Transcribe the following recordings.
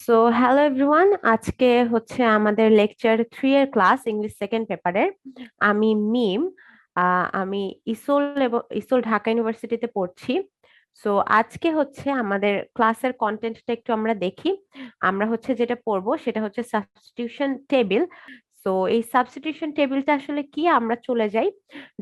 So hello everyone, আজকে হচ্ছে আমাদের লেকচার 3 এর ক্লাস ইংলিশ সেকেন্ড পেপারের। আমি মিম। আমি ইসোল ঢাকা ইউনিভার্সিটিতে পড়ছি। সো আজকে হচ্ছে আমাদের ক্লাসের কন্টেন্টটা একটু আমরা দেখি। আমরা হচ্ছে যেটা পড়বো সেটা হচ্ছে সাবস্টিটিউশন টেবিল। সো এই সাবস্টিটিউশন টেবিলটা আসলে কি, আমরা চলে যাই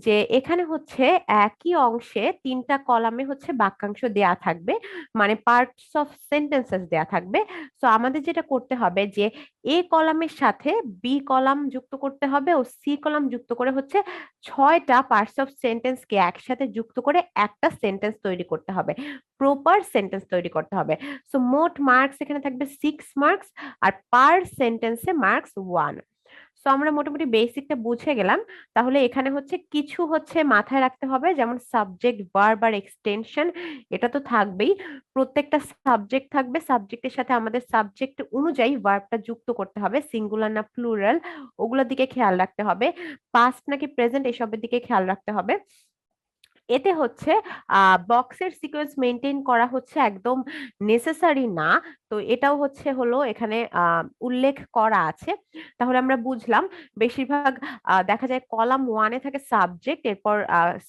যে এখানে হচ্ছে একই অংশে তিনটা কলামে হচ্ছে বাক্যাংশ দেয়া থাকবে, মানে পার্টস অফ সেন্টেন্সেস দেয়া থাকবে। তো আমাদের যেটা করতে হবে যে এ কলামের সাথে বি কলাম যুক্ত করতে হবে ও সি কলাম যুক্ত করে হচ্ছে 6টা পার্টস অফ সেন্টেন্স কে একসাথে যুক্ত করে একটা সেন্টেন্স তৈরি করতে হবে, প্রপার সেন্টেন্স তৈরি করতে হবে। সো মোট মার্কস এখানে থাকবে 6 মার্কস, আর পার সেন্টেন্সে মার্কস 1। সো আমরা মোটামুটি বেসিকটা বুঝে গেলাম। তাহলে এখানে হচ্ছে কিছু হচ্ছে মাথায় রাখতে হবে, যেমন সাবজেক্ট, ভার্ব আর এক্সটেনশন, এটা তো থাকবেই। প্রত্যেকটা সাবজেক্ট থাকবে, সাবজেক্টের সাথে আমাদের সাবজেক্ট অনুযায়ী ভার্বটা যুক্ত করতে হবে, সিঙ্গুলার না প্লুরাল ওগুলোর দিকে খেয়াল রাখতে হবে। পাস্ট নাকি প্রেজেন্ট এসবের দিকে খেয়াল রাখতে হবে। এতে হচ্ছে বক্সের সিকোয়েন্স মেনটেন করা হচ্ছে একদম নেসেসারি না। তো এটাও হচ্ছে হলো এখানে উল্লেখ করা আছে। তাহলে আমরা বুঝলাম বেশিরভাগ দেখা যায় কলাম ওয়ানে থাকে সাবজেক্ট, এরপর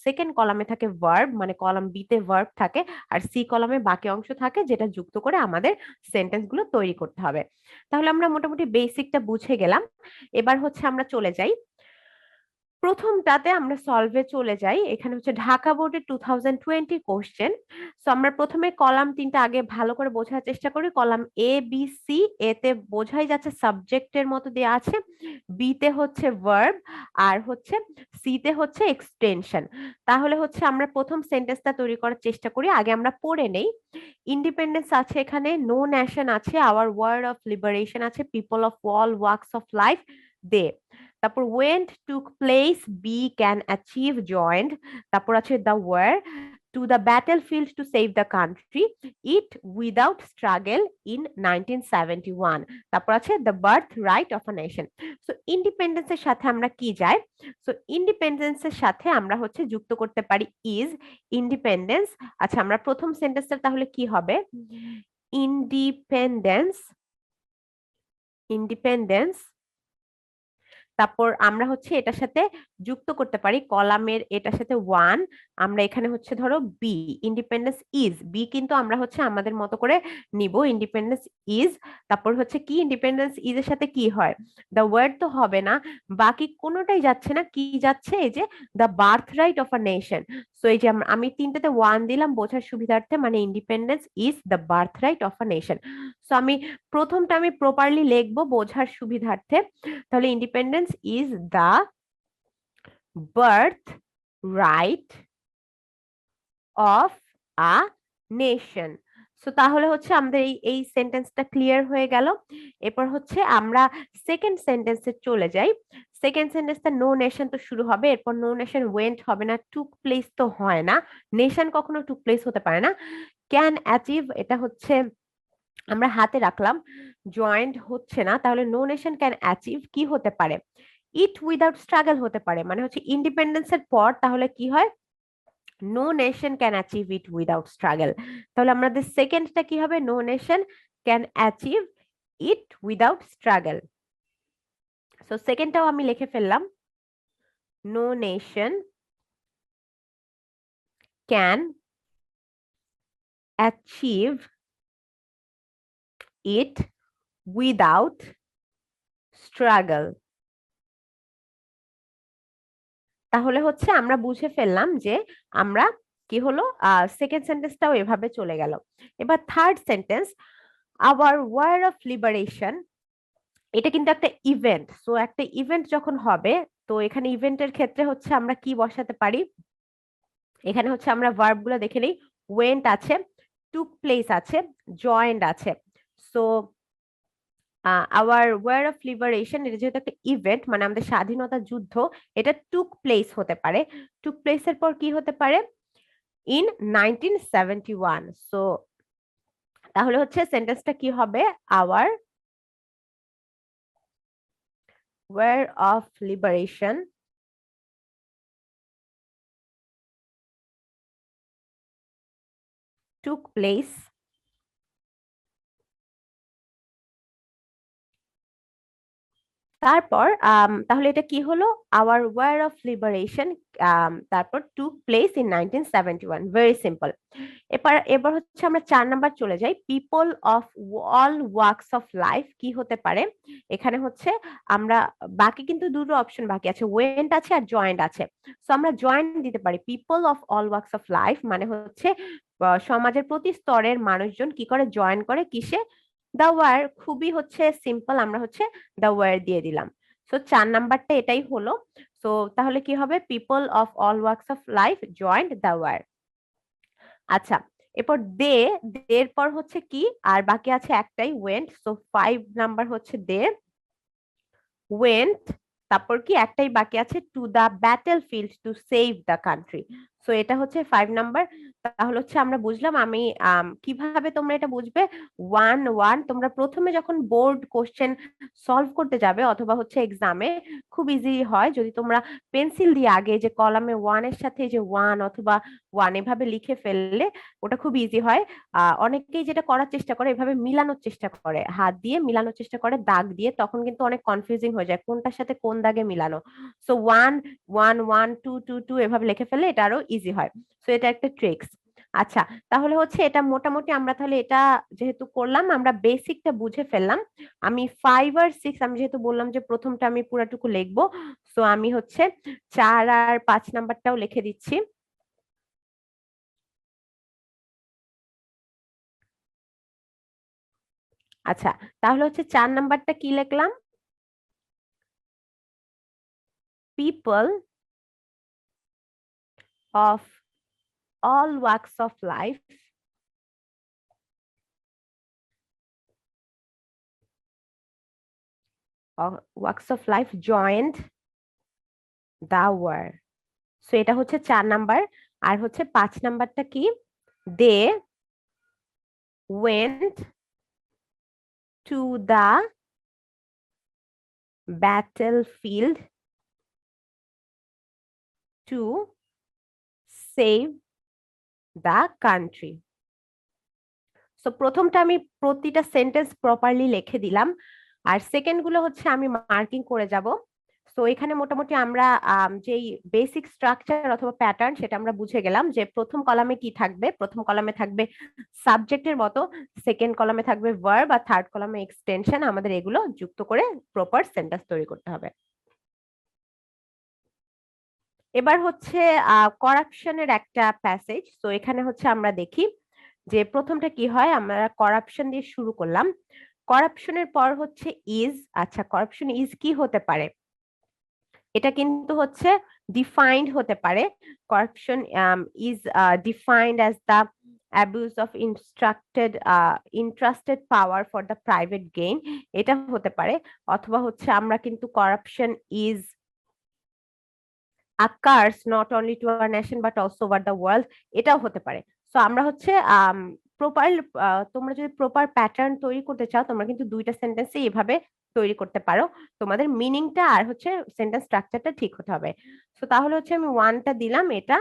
সেকেন্ড কলামে থাকে ভার্ব, মানে কলাম বি তে ভার্ব থাকে, আর সি কলামে বাকি অংশ থাকে যেটা যুক্ত করে আমাদের সেন্টেন্স গুলো তৈরি করতে হবে। তাহলে আমরা মোটামুটি বেসিকটা বুঝে গেলাম। এবার হচ্ছে আমরা চলে যাই প্রথমটাতে, আমরা সলভে চলে যাই। এখানে হচ্ছে ঢাকা বোর্ডের 2020 কোশ্চেন। সো আমরা প্রথমে কলাম তিনটা আগে ভালো করে বোঝার চেষ্টা করি। কলাম এ বি সি, এতে বোঝাই যাচ্ছে সাবজেক্টের মতো দেওয়া আছে, বি তে হচ্ছে ভার্ব, আর হচ্ছে সি তে হচ্ছে এক্সটেনশন। তাহলে হচ্ছে আমরা প্রথম সেন্টেন্সটা তৈরি করার চেষ্টা করি, আগে আমরা পড়ে নেই। ইন্ডিপেন্ডেন্স আছে, এখানে নো ন্যাশন আছে, আওয়ার ওয়ার্ড অফ লিবারেশন আছে, people of all works of life দে। তারপর went took place, be can achieve joined। তারপর আছে the were to the battlefield to save the country, it without struggle in 1971। তারপর আছে the birthright of a nation। So ইন্ডিপেন্ডেন্সের সাথে আমরা কি যাই, সো ইন্ডিপেন্ডেন্সের সাথে আমরা হচ্ছে যুক্ত করতে পারি ইজ, ইন্ডিপেন্ডেন্স। আচ্ছা, আমরা প্রথম সেন্টেন্সটা তাহলে কি হবে, ইন্ডিপেন্ডেন্স, ইন্ডিপেন্ডেন্স। তারপর আমরা হচ্ছে এটার সাথে যুক্ত করতে পারি কলামের এটার সাথে ওয়ান। আমরা এখানে হচ্ছে ধরো বি, ইন্ডিপেন্ডেন্স ইজ, বি কিন্তু আমরা হচ্ছে আমাদের মতো করে নিব, ইন্ডিপেন্ডেন্স ইজ। তারপর হচ্ছে কি, ইন্ডিপেন্ডেন্স ইজ এর সাথে কি হয়, দ্য ওয়ার্ড তো হবে না, বাকি কোনোটাই যাচ্ছে না, কি যাচ্ছে, এই যে the birth right of a nation. So এই যে আমি তিনটাতে ওয়ান দিলাম বোঝার সুবিধার্থে, মানে independence is the birth right of a nation. So আমি প্রথমটা আমি প্রপারলি লিখবো বোঝার সুবিধার্থে। তাহলে independence is the birth right of a nation. So তাহলে হচ্ছে আমাদের এই এই সেন্টেন্সটা ক্লিয়ার হয়ে গেল। এরপর হচ্ছে আমরা সেকেন্ড সেন্টেন্সে চলে যাই। সেকেন্ড সেন্টেন্সটা নো নেশন তো শুরু হবে, এরপর নো নেশন ওয়েন্ট হবে না, টুক প্লেস তো হয় না, নেশন কখনো টুক প্লেস হতে পারে না। ক্যান অ্যাচিভ, এটা হচ্ছে আমরা হাতে রাখলাম, জয়েন্ট হচ্ছে না, তাহলে নো নেশন ক্যান অ্যাচিভ কি হতে পারে, ইট উইদাউট স্ট্রাগল হতে পারে, মানে হচ্ছে ইন্ডিপেন্ডেন্সের পর তাহলে কি হয়, no nation can achieve it without struggle. তাহলে আমাদের সেকেন্ডটা কি হবে, no nation can achieve it without struggle. So সেকেন্ডটাও আমি লিখে ফেললাম, no nation can achieve it without struggle. তাহলে হচ্ছে আমরা বুঝে ফেললাম যে আমরা কি হলো, সেকেন্ড সেন্টেন্সটাও এভাবে চলে গেল। এবার third sentence, our war of liberation, এটা কিন্তু একটা ইভেন্ট। সো একটা ইভেন্ট যখন হবে, তো এখানে ইভেন্টের ক্ষেত্রে হচ্ছে আমরা কি বসাতে পারি, এখানে হচ্ছে আমরা ভার্ব গুলো দেখে নিই। ওয়েন্ট আছে, টুক প্লেস আছে, জয়েন্ট আছে। So our war of liberation, এটা যেহেতু একটা ইভেন্ট, মানে আমাদের স্বাধীনতা যুদ্ধ, এটা টুক প্লেস হতে পারে। টুক প্লেসের পর কি হতে পারে, ইন 1971। সো তাহলে হচ্ছে সেন্টেন্সটা কি হবে, our war of liberation took place তারপর তাহলে এটা কি হলো, আওয়ার ওয়ার অফ লিবারেশন তারপর took place in 1971, very simple. এবার এবার হচ্ছে আমরা 4 নাম্বার চলে যাই, people of all works of life কি হতে পারে। এখানে হচ্ছে আমরা বাকি কিন্তু দুটো অপশন বাকি আছে, ওয়েন্ট আছে আর জয়েন্ট আছে। সো আমরা জয়েন্ট দিতে পারি, people of all works of life মানে হচ্ছে সমাজের প্রতি স্তরের মানুষজন কি করে, জয়েন করে কিসে, দা ওয়ার। খুবই হচ্ছে সিম্পল, আমরা হচ্ছে দা ওয়ার দিয়ে দিলাম। সো 4 নাম্বারটা এটাই হলো। সো তাহলে কি হবে, people of all works of life joined the war. আচ্ছা, এরপর এর পর হচ্ছে কি, আর বাকি আছে একটাই, ওয়েন্ট। সো 5 নাম্বার হচ্ছে ওয়েন্ট, তারপর কি একটাই বাকি আছে, to the battlefield to save the country. So এটা হচ্ছে 5 নাম্বার। তাহলে হচ্ছে আমরা বুঝলাম, আমি কিভাবে তোমরা এটা বুঝবে, 1-1 তোমরা প্রথমে যখন বোর্ড কোশ্চেন সলভ করতে যাবে অথবা হচ্ছে এক্সামে, খুব ইজি হয় যদি তোমরা পেন্সিল দিয়ে আগে যে কলামে 1 এর সাথে যে 1 অথবা 1 এভাবে লিখে ফেললে ওটা খুব ইজি হয়। অনেকেই যেটা করার চেষ্টা করে, এভাবে মিলানোর চেষ্টা করে, হাত দিয়ে মিলানোর চেষ্টা করে দাগ দিয়ে, তখন কিন্তু অনেক কনফিউজিং হয়ে যায় কোনটার সাথে কোন দাগে মিলানো। সো 1-1-1-1-2-2-2 এভাবে লিখে ফেললে এটা আরো ইজি হয়। সো এটা একটা ট্রিক্স। আচ্ছা, তাহলে হচ্ছে এটা মোটামুটি আমরা তাহলে এটা যেহেতু করলাম, আমরা বেসিকটা বুঝে ফেললাম। আমি 5 আর 6, আমি যেহেতু বললাম যে প্রথমটা আমি পুরাটুকু লিখবো, সো আমি হচ্ছে 4 আর 5 নাম্বারটাও লিখে দিচ্ছি। আচ্ছা, তাহলে হচ্ছে 4 নাম্বারটা কি লিখলাম, people of all walks of life joined the war. So এটা হচ্ছে 4 নাম্বার। আর হচ্ছে 5 নাম্বারটা কি, দে went to the battlefield to save the country. So প্রথমটা আমি প্রতিটা সেন্টেন্স প্রপারলি লিখে দিলাম, আর সেকেন্ড গুলো হচ্ছে আমি মার্কিং করে যাব। সো এখানে মোটামুটি আমরা যেই বেসিক স্ট্রাকচার অথবা প্যাটার্ন সেটা আমরা বুঝে গেলাম, যে প্রথম কলামে কি থাকবে, প্রথম কলামে থাকবে সাবজেক্টের মতো, সেকেন্ড কলামে থাকবে ভার্ব, আর থার্ড কলামে এক্সটেনশন। আমাদের এগুলো যুক্ত করে প্রপার সেন্টেন্স তৈরি করতে হবে। এবার হচ্ছে করাপশনের একটা প্যাসেজ। তো এখানে হচ্ছে আমরা দেখি যে প্রথমটা কি হয়, আমরা করাপশন দিয়ে শুরু করলাম। করাপশনের পর হচ্ছে ইজ। আচ্ছা, করাপশন ইজ কি হতে পারে, এটা কিন্তু হচ্ছে ডিফাইন্ড হতে পারে। Corruption is defined as the abuse of entrusted power for the private gain, এটা হতে পারে। অথবা হচ্ছে আমরা কিন্তু corruption is a curse not only to our nation but also over the world, এটাও হতে পারে। সো আমরা হচ্ছে প্রপার, তোমরা যদি প্রপার প্যাটার্ন তৈরি করতে চাও, তোমরা কিন্তু দুইটা সেন্টেন্সে এভাবে তৈরি করতে পারো। তোমাদের মিনিংটা আর হচ্ছে সেন্টেন্স স্ট্রাকচারটা ঠিক হতে হবে। সো তাহলে হচ্ছে আমি 1টা দিলাম, এটা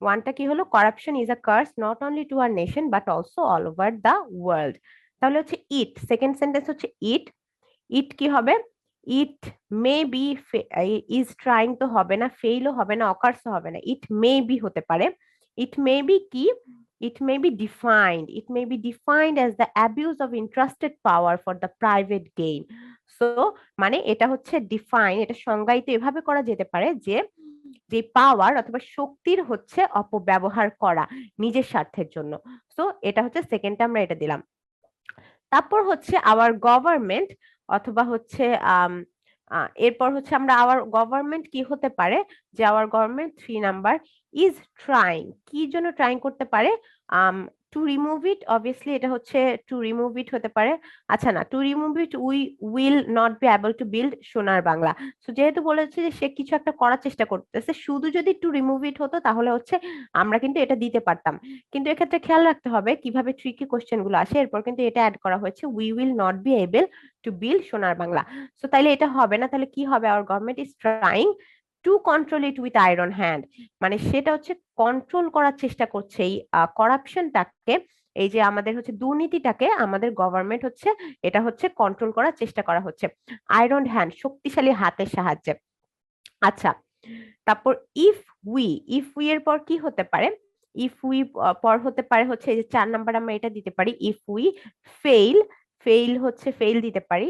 1টা কি হলো, corruption is a curse not only to our nation but also all over the world. তাহলে হচ্ছে ইট, সেকেন্ড সেন্টেন্স হচ্ছে ইট। ইট কি হবে, ইট মে বি, ইজ ট্রাইং তো হবে না, ফেইলও হবে না, অকার্সও হবে না, ইট মে বি হতে পারে। ইট মে বি কি, it may be defined, it may be defined as the abuse of interested power for the private gain. So মানে এটা হচ্ছে ডিফাইন, এটা সংজ্ঞায়িত এভাবে করা যেতে পারে যে যে পাওয়ার অথবা শক্তির হচ্ছে অপব্যবহার করা নিজের স্বার্থের জন্য। সো এটা হচ্ছে সেকেন্ডটা, আমরা এটা দিলাম। তারপর হচ্ছে আওয়ার গভর্নমেন্ট, অথবা হচ্ছে এরপর হচ্ছে আমরা আওয়ার গভর্নমেন্ট কি হতে পারে, যে hour government 3 number is trying, কি জন্য ট্রাইং করতে পারে, টু রিমুভ ইট, অবভিয়াসলি এটা হচ্ছে টু রিমুভ ইট হতে পারে। আচ্ছা না, to remove it we will not be able to build সোনার বাংলা। তো যেহেতু বলেছে যে সে কিছু একটা করার চেষ্টা করতেছে, শুধু যদি টু রিমুভ ইট হতো তাহলে হচ্ছে আমরা কিন্তু এটা দিতে পারতাম। কিন্তু এক্ষেত্রে খেয়াল রাখতে হবে কিভাবে ট্রিকি কোশ্চেন গুলো আসে, এরপর কিন্তু এটা অ্যাড করা হয়েছে, we will not be able to build সোনার বাংলা। সো তাইলে এটা হবে না, তাহলে কি হবে, hour government is trying to control it with iron hand, মানে সেটা হচ্ছে কন্ট্রোল করার চেষ্টা করছে এই করাপশনটাকে, এই যে আমাদের হচ্ছে দুর্নীতিটাকে আমাদের গভর্নমেন্ট হচ্ছে এটা হচ্ছে কন্ট্রোল করার চেষ্টা করা হচ্ছে আয়রন হ্যান্ড, শক্তিশালী হাতের সাহায্যে। আচ্ছা, তারপর ইফ উই, ইফ উই এর পর কি হতে পারে? ইফ উই পর হতে পারে হচ্ছে এই যে 4 নাম্বার আমরা এটা দিতে পারি, ইফ উই ফেইল, ফেইল হচ্ছে ফেইল দিতে পারি।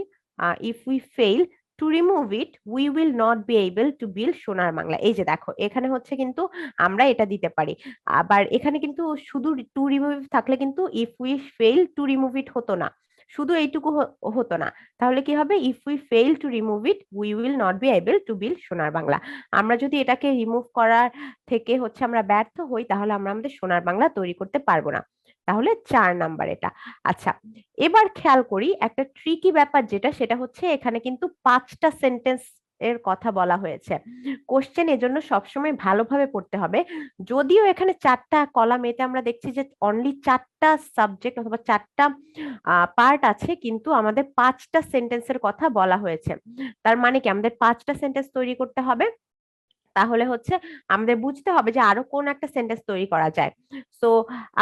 If we fail to remove it we will not be able to build সোনার বাংলা। এই যে দেখো এখানে হচ্ছে কিন্তু আমরা এটা দিতে পারি। আবার এখানে কিন্তু শুধু টু রিমুভ থাকলে কিন্তু if we fail to remove ইট হতো না, শুধু এইটুকু হতো না। তাহলে কি হবে? If we fail to remove it we will not be able to build সোনার বাংলা। আমরা যদি এটাকে রিমুভ করার থেকে হচ্ছে আমরা ব্যর্থ হই, তাহলে আমরা আমাদের সোনার বাংলা তৈরি করতে পারবো না। তাহলে 4 নাম্বার এটা। আচ্ছা, এবার খেয়াল করি একটা ট্রিকি ব্যাপার যেটা, সেটা হচ্ছে এখানে কিন্তু 5টা সেন্টেন্স এর কথা বলা হয়েছে। কোশ্চেন এজন্য সবসময় ভালোভাবে পড়তে হবে। যদিও এখানে 4টা কলাম, এতে আমরা দেখছি যে অনলি 4টা সাবজেক্ট অথবা 4টা পার্ট আছে, কিন্তু আমাদের 5টা সেন্টেন্সের কথা বলা হয়েছে। তার মানে কি আমাদের 5টা সেন্টেন্স তৈরি করতে হবে। তাহলে হচ্ছে আমাদের বুঝতে হবে যে আরো কোন একটা সেন্টেন্স তৈরি করা যায়। সো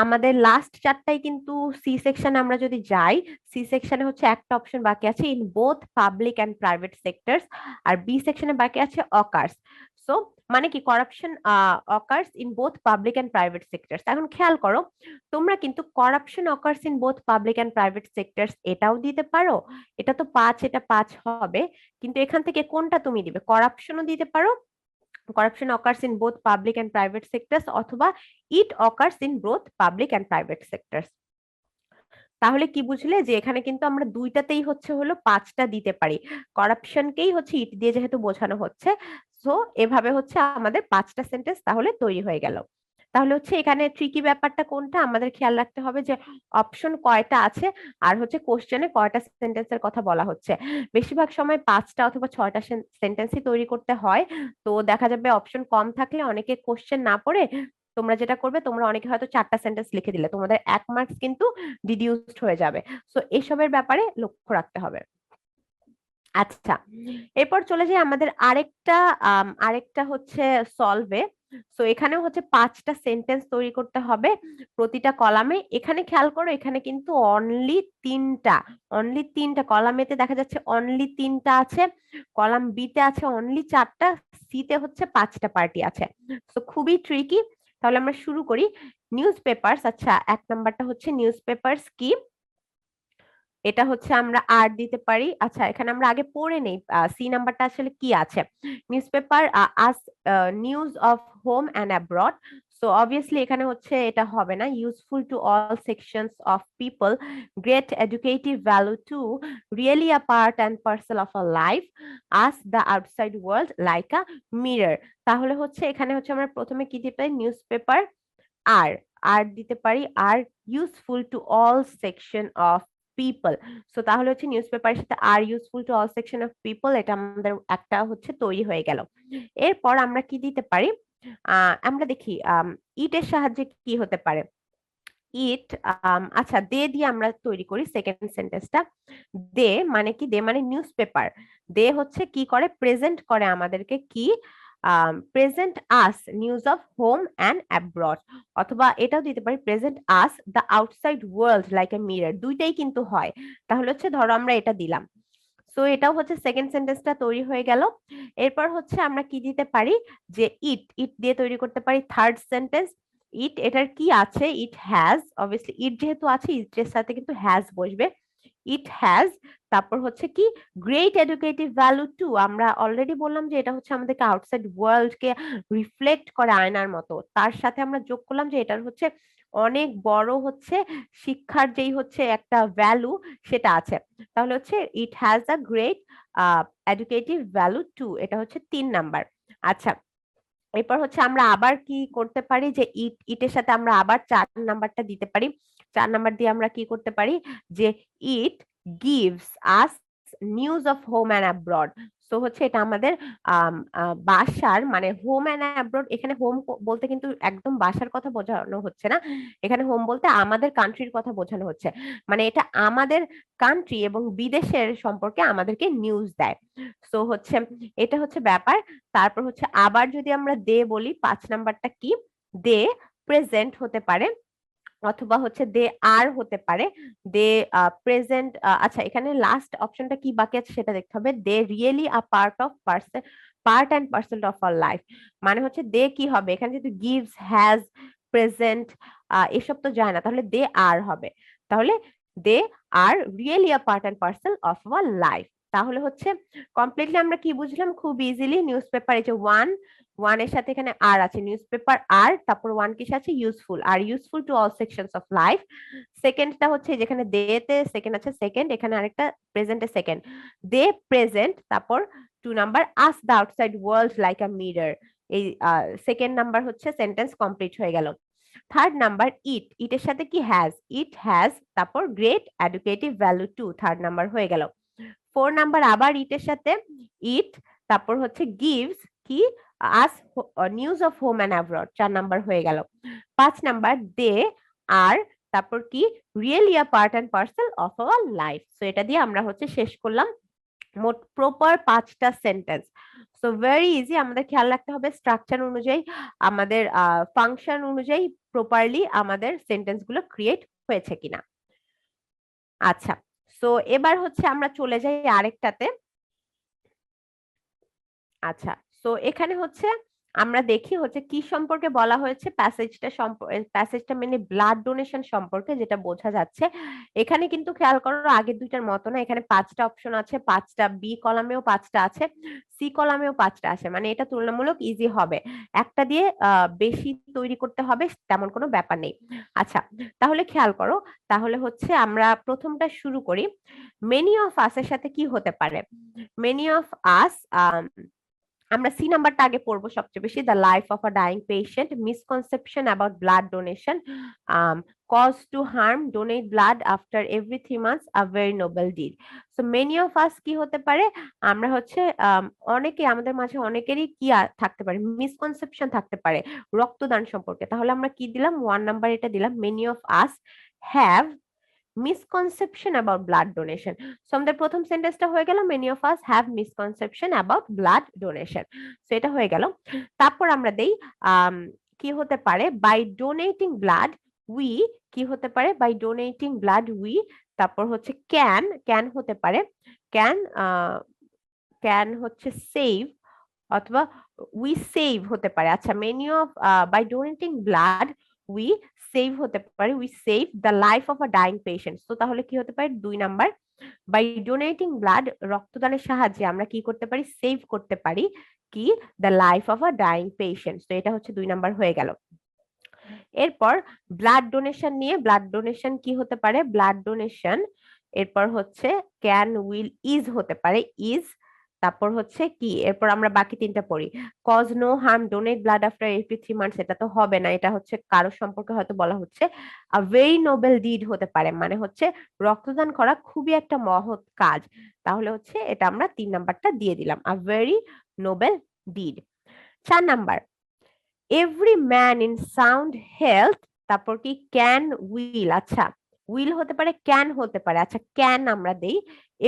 আমাদের লাস্ট 4টাই কিন্তু সি সেকশনে আমরা যদি যাই, সি সেকশনে হচ্ছে একটা অপশন বাকি আছে, in both public and private sectors, আর বি সেকশনে বাকি আছে অকার্স। সো মানে কি corruption occurs in both public and private sectors. এখন খেয়াল করো, তোমরা কিন্তু corruption occurs in both public and private sectors এটাও দিতে পারো। এটা তো 5, এটা 5 হবে, কিন্তু এখান থেকে কোনটা তুমি দিবে? করাপশনও দিতে পারো, corruption occurs in both public and private sectors, অথবা it occurs in both public and private sectors। তাহলে কি বুঝলে যে এখানে কিন্তু আমরা দুইটাতেই হচ্ছে হলো 5টা দিতে পারি, করাপশনকেই হচ্ছে ইট দিয়ে যেহেতু বোঝানো হচ্ছে। সো এভাবে হচ্ছে আমাদের 5টা সেন্টেন্স তাহলে তৈরি হয়ে গেল। তাহলে হচ্ছে এখানে ট্রিকি ব্যাপারটা কোনটা আমাদের খেয়াল রাখতে হবে, যে অপশন কয়টা আছে আর হচ্ছে কোশ্চেনে কয়টা সেন্টেন্সের কথা বলা হচ্ছে। বেশিরভাগ সময় 5টা অথবা 6টা সেন্টেন্সই তৈরি করতে হয়। তো দেখা যাবে অপশন কম থাকলে অনেকে কোশ্চেন না পড়ে তোমরা যেটা করবে, তোমরা অনেকে হয়তো 4টা সেন্টেন্স লিখে দিলে, তোমাদের 1 মার্কস কিন্তু ডিডিউসড হয়ে যাবে। সো এসবের ব্যাপারে লক্ষ্য রাখতে হবে। আচ্ছা, এরপর চলে যাই আমাদের আরেকটা হচ্ছে সলভে। সো এখানেও হচ্ছে 5টা সেন্টেন্স তৈরি করতে হবে প্রতিটা কলামে। এখানে খেয়াল করো, এখানে কিন্তু অনলি তিনটা কলামেতে দেখা যাচ্ছে, অনলি 3টা আছে, কলাম বি তে আছে অনলি 4টা, সি তে হচ্ছে 5টা পার্টি আছে। তো খুবই ট্রিকি। তাহলে আমরা শুরু করি। নিউজ পেপারস, আচ্ছা 1 নাম্বারটা হচ্ছে নিউজ পেপারস কি, এটা হচ্ছে আমরা আর দিতে পারি। আচ্ছা, এখানে আমরা আগে পড়ে নেই সি নাম্বারটা আসলে কি আছে। Newspaper as news of home and abroad. So obviously এখানে হচ্ছে এটা হবে না। Useful to all sections of people, great educative value to, really a part and parcel of a life, as the outside world like a mirror. তাহলে হচ্ছে এখানে হচ্ছে আমরা প্রথমে কি দিতে পারি? নিউজ পেপার আর আর দিতে পারি, are useful to all section of people. So তাহলে হচ্ছে নিউজ পেপারের সাথে are useful to all section of people, এটা আমাদের একটা হচ্ছে তৈরি হয়ে গেল। এরপর আমরা কি দিতে পারি? আমরা দেখি ইটের সাহায্যে কি হতে পারে। ইট, আচ্ছা দে দিয়ে আমরা তৈরি করি সেকেন্ড সেন্টেন্সটা। দে মানে কি? দে মানে নিউজ পেপার। দে হচ্ছে কি করে? প্রেজেন্ট করে আমাদেরকে কি? Present us news of home and abroad, অথবা এটাও দিতে পারি present us the outside world like a mirror. দুইটাই কিন্তু হয়। তাহলে হচ্ছে ধরো আমরা এটা দিলাম, সো এটাও হচ্ছে সেকেন্ড সেন্টেন্সটা তৈরি হয়ে গেল। এরপর হচ্ছে আমরা কি দিতে পারি? যে ইট, ইট দিয়ে তৈরি করতে পারি থার্ড সেন্টেন্স। ইট, এটার কি আছে? ইট হ্যাজ, অবভিয়াসলি ইট যেহেতু আছে ইটের সাথে কিন্তু হ্যাজ বসবে। ইট হ্যাজ, তারপর হচ্ছে কি? Great educative value to. আমরা অলরেডি বললাম যে এটা হচ্ছে আমাদেরকে আউটসাইড ওয়ার্ল্ড কে রিফ্লেক্ট করে আয়নার মতো। তার সাথে আমরা যোগ করলাম যে এটার হচ্ছে অনেক বড় হচ্ছে শিক্ষার যেই হচ্ছে একটা ভ্যালু সেটা আছে। তাহলে হচ্ছে it has a great educative value to, এটা হচ্ছে 3 নাম্বার। আচ্ছা, এরপর হচ্ছে আমরা আবার কি করতে পারি? যে ইটের সাথে আমরা আবার 4 নাম্বারটা দিতে পারি। 4 নাম্বার দিয়ে আমরা কি করতে পারি? যে it gives us news of home and abroad. So হচ্ছে এটা আমাদের বাসার মানে হোম অ্যান্ড অ্যাব্রড। এখানে হোম বলতে কিন্তু একদম বাসার কথা বোঝানো হচ্ছে না, এখানে হোম বলতে আমাদের কান্ট্রির কথা বোঝানো হচ্ছে। মানে এটা আমাদের কান্ট্রি এবং বিদেশের সম্পর্কে আমাদেরকে নিউজ দেয়। সো হচ্ছে এটা হচ্ছে ব্যাপার। তারপর হচ্ছে আবার যদি আমরা দে বলি, 5 নাম্বারটা কি? দে প্রেজেন্ট হতে পারে অথবা হচ্ছে দে আর হতে পারে, দে প্রেজেন্ট। আচ্ছা, এখানে লাস্ট অপশনটা কি বাকি আছে সেটা দেখতে হবে। They really a part and parcel of our life, মানে হচ্ছে দে কি হবে, এখানে যেহেতু গিভস, হ্যাজ, প্রেজেন্ট এসব তো যায় না, তাহলে দে আর হবে। তাহলে they are really a part and parcel of our life. তাহলে হচ্ছে কমপ্লিটলি আমরা কি বুঝলাম, খুব ইজিলি নিউজ পেপার, এই যে ওয়ান এর সাথে এখানে আর আছে, নিউজ পেপার আর, তারপর ওয়ান কিসে আছে, useful, are useful to all sections of life. সেকেন্ডটা হচ্ছে যেখানে দে তে সেকেন্ড আছে, সেকেন্ড, এখানে আরেকটা প্রেজেন্টে সেকেন্ড, দে প্রেজেন্ট, তারপর 2 number us the outside world like a mirror. এই সেকেন্ড নাম্বার হচ্ছে সেন্টেন্স কমপ্লিট হয়ে গেল। থার্ড নাম্বার ইটের সাথে কি, হ্যাজ, ইট হ্যাজ, তারপর great educative value to, third number হয়ে গেল। 4 নাম্বার আবার ইটের সাথে ইট, তারপর হচ্ছে গিভস কি, us news of home and abroad, 4 number হয়ে গেল। 5 নাম্বার দে আর, তারপর কি, really a part and parcel of our life. So এটা দিয়ে আমরা হচ্ছে শেষ করলাম মোট প্রপার 5টা সেন্টেন্স। সো ভেরি ইজি, আমাদের খেয়াল রাখতে হবে স্ট্রাকচার অনুযায়ী, আমাদের ফাংশন অনুযায়ী প্রপারলি আমাদের সেন্টেন্স গুলো ক্রিয়েট হয়েছে কিনা। আচ্ছা, সো এবার হচ্ছে আমরা চলে যাই আরেকটাতে। আচ্ছা, তো এখানে হচ্ছে আমরা দেখি হচ্ছে কি সম্পর্কে বলা হয়েছে, প্যাসেজটা মানে ব্লাড ডোনেশন সম্পর্কে, যেটা বোঝা যাচ্ছে। এখানে কিন্তু খেয়াল করো আগের দুইটার মতো না, এখানে 5টা অপশন আছে, 5টা, বি কলামেও 5টা আছে, সি কলামেও 5টা আছে, মানে এটা তুলনামূলক ইজি হবে। একটা দিয়ে বেশি তৈরি করতে হবে তেমন কোনো ব্যাপার নেই। আচ্ছা, তাহলে খেয়াল করো, তাহলে হচ্ছে আমরা প্রথমটা শুরু করি। মেনি অফ আস এর সাথে কি হতে পারে, মেনি অফ আস, আমরা সি নাম্বারটা আগে পড়বো সবচেয়ে বেশি, the life of a dying patient, misconception about blood donation, cause to harm, donate blood after every 3 months, a very noble deed. So many of us কি হতে পারে, আমরা হচ্ছে অনেকে, আমাদের মাঝে অনেকেরই কি থাকতে পারে, মিসকনসেপশন থাকতে পারে রক্তদান সম্পর্কে। তাহলে আমরা কি দিলাম, 1 নাম্বার এটা দিলাম, many of us have misconception about blood donation. So আমাদের প্রথম সেন্টেন্সটা হয়ে গেল, many of us have misconception about blood donation. So এটা হয়ে গেল। তারপর আমরা দেই কি হতে পারে, বাই ডোনেটিং ব্লাড উই, কি হতে পারে, বাই ডোনেটিং ব্লাড উই, তারপর হচ্ছে ক্যান হতে পারে, ক্যান ক্যান হচ্ছে সেভ, অথবা উই সেভ হতে পারে। আচ্ছা, many of, by donating blood we save হতে পারে, we save the life of a dying patient. তো তাহলে কি হতে পারে, 2 নাম্বার, বাই ডোনেটিং ব্লাড, রক্তদানের সাহায্যে আমরা কি করতে পারি, সেভ করতে পারি কি, the life of a dying patient. তো এটা হচ্ছে 2 নাম্বার হয়ে গেল। এরপর ব্লাড ডোনেশন নিয়ে, ব্লাড ডোনেশন কি হতে পারে, ব্লাড ডোনেশন, এরপর হচ্ছে ক্যান, উইল, ইজ হতে পারে, ইজ, তারপর হচ্ছে কি, এরপর আমরা বাকি 3টা পড়ি। Cause no harm, donate blood after every 3 months, এটা তো হবে না, এটা হচ্ছে কারো সম্পর্কে হয়তো বলা হচ্ছে। আ ভেরি নোবেল ডিড হতে পারে, মানে হচ্ছে রক্তদান করা খুবই একটা মহৎ কাজ। তাহলে হচ্ছে এটা আমরা 3 নাম্বারটা দিয়ে দিলাম, আ very noble did. 4 number, every man in sound health, তারপর কি, ক্যান, উইল। আচ্ছা, উইল হতে পারে, ক্যান হতে পারে। আচ্ছা, ক্যান আমরা দেই,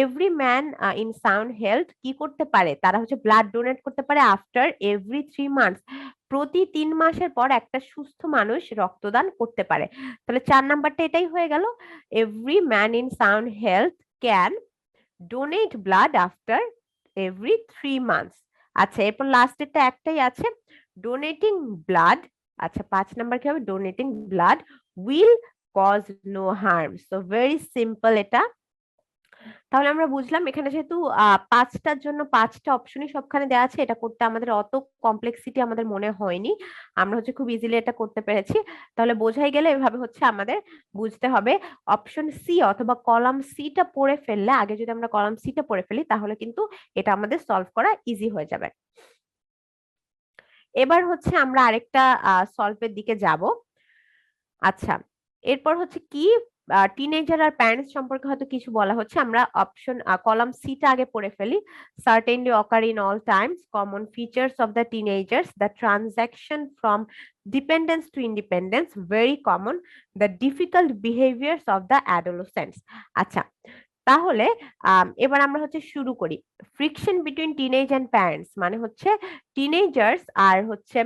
every man in sound health কি করতে পারে, তারা হচ্ছে ব্লাড ডোনেট করতে পারে আফটার এভরি 3 মান্থস, প্রতি 3 মাসের পর একটা সুস্থ মানুষ রক্তদান করতে পারে। তাহলে 4 নাম্বারটা এটাই হয়ে গেল, every man in sound health can donate blood after every 3 months. আচ্ছা, এরপর লাস্টেরটা একটাই আছে, ডোনেটিং ব্লাড। আচ্ছা, 5 নাম্বার কি হবে, donating blood will cause no harm. So very simple এটা। তাহলে আমরা বুঝলাম এখানে যেহেতু 5টার জন্য 5টা অপশনই সবখানে দেওয়া আছে, এটা করতে আমাদের অত কমপ্লেক্সিটি আমাদের মনে হয়নি, আমরা হচ্ছে খুব ইজিলি এটা করতে পেরেছি। তাহলে বোঝাই গেলে এভাবে হচ্ছে আমাদের বুঝতে হবে। অপশন সি অথবা কলাম সিটা পড়ে ফেললে, আগে যদি আমরা কলাম সিটা পড়ে ফেলি তাহলে কিন্তু এটা আমাদের সলভ করা ইজি হয়ে যাবে। এবার হচ্ছে আমরা আরেকটা সলভের দিকে যাব। আচ্ছা, এরপর হচ্ছে কি, টিনেজার আর প্যারেন্টস সম্পর্কে হয়তো কিছু বলা হচ্ছে, আমরা অপশন কলাম সিটা আগে পড়ে ফেলি। Certainly occur in all times, common features of the teenagers, the transaction from dependence to independence, very common, the difficult behaviours of the adolescents. আচ্ছা, তাহলে এবার আমরা হচ্ছে শুরু করি। Friction between teenage and parents মানে হচ্ছে টিনেজার্স আর হচ্ছে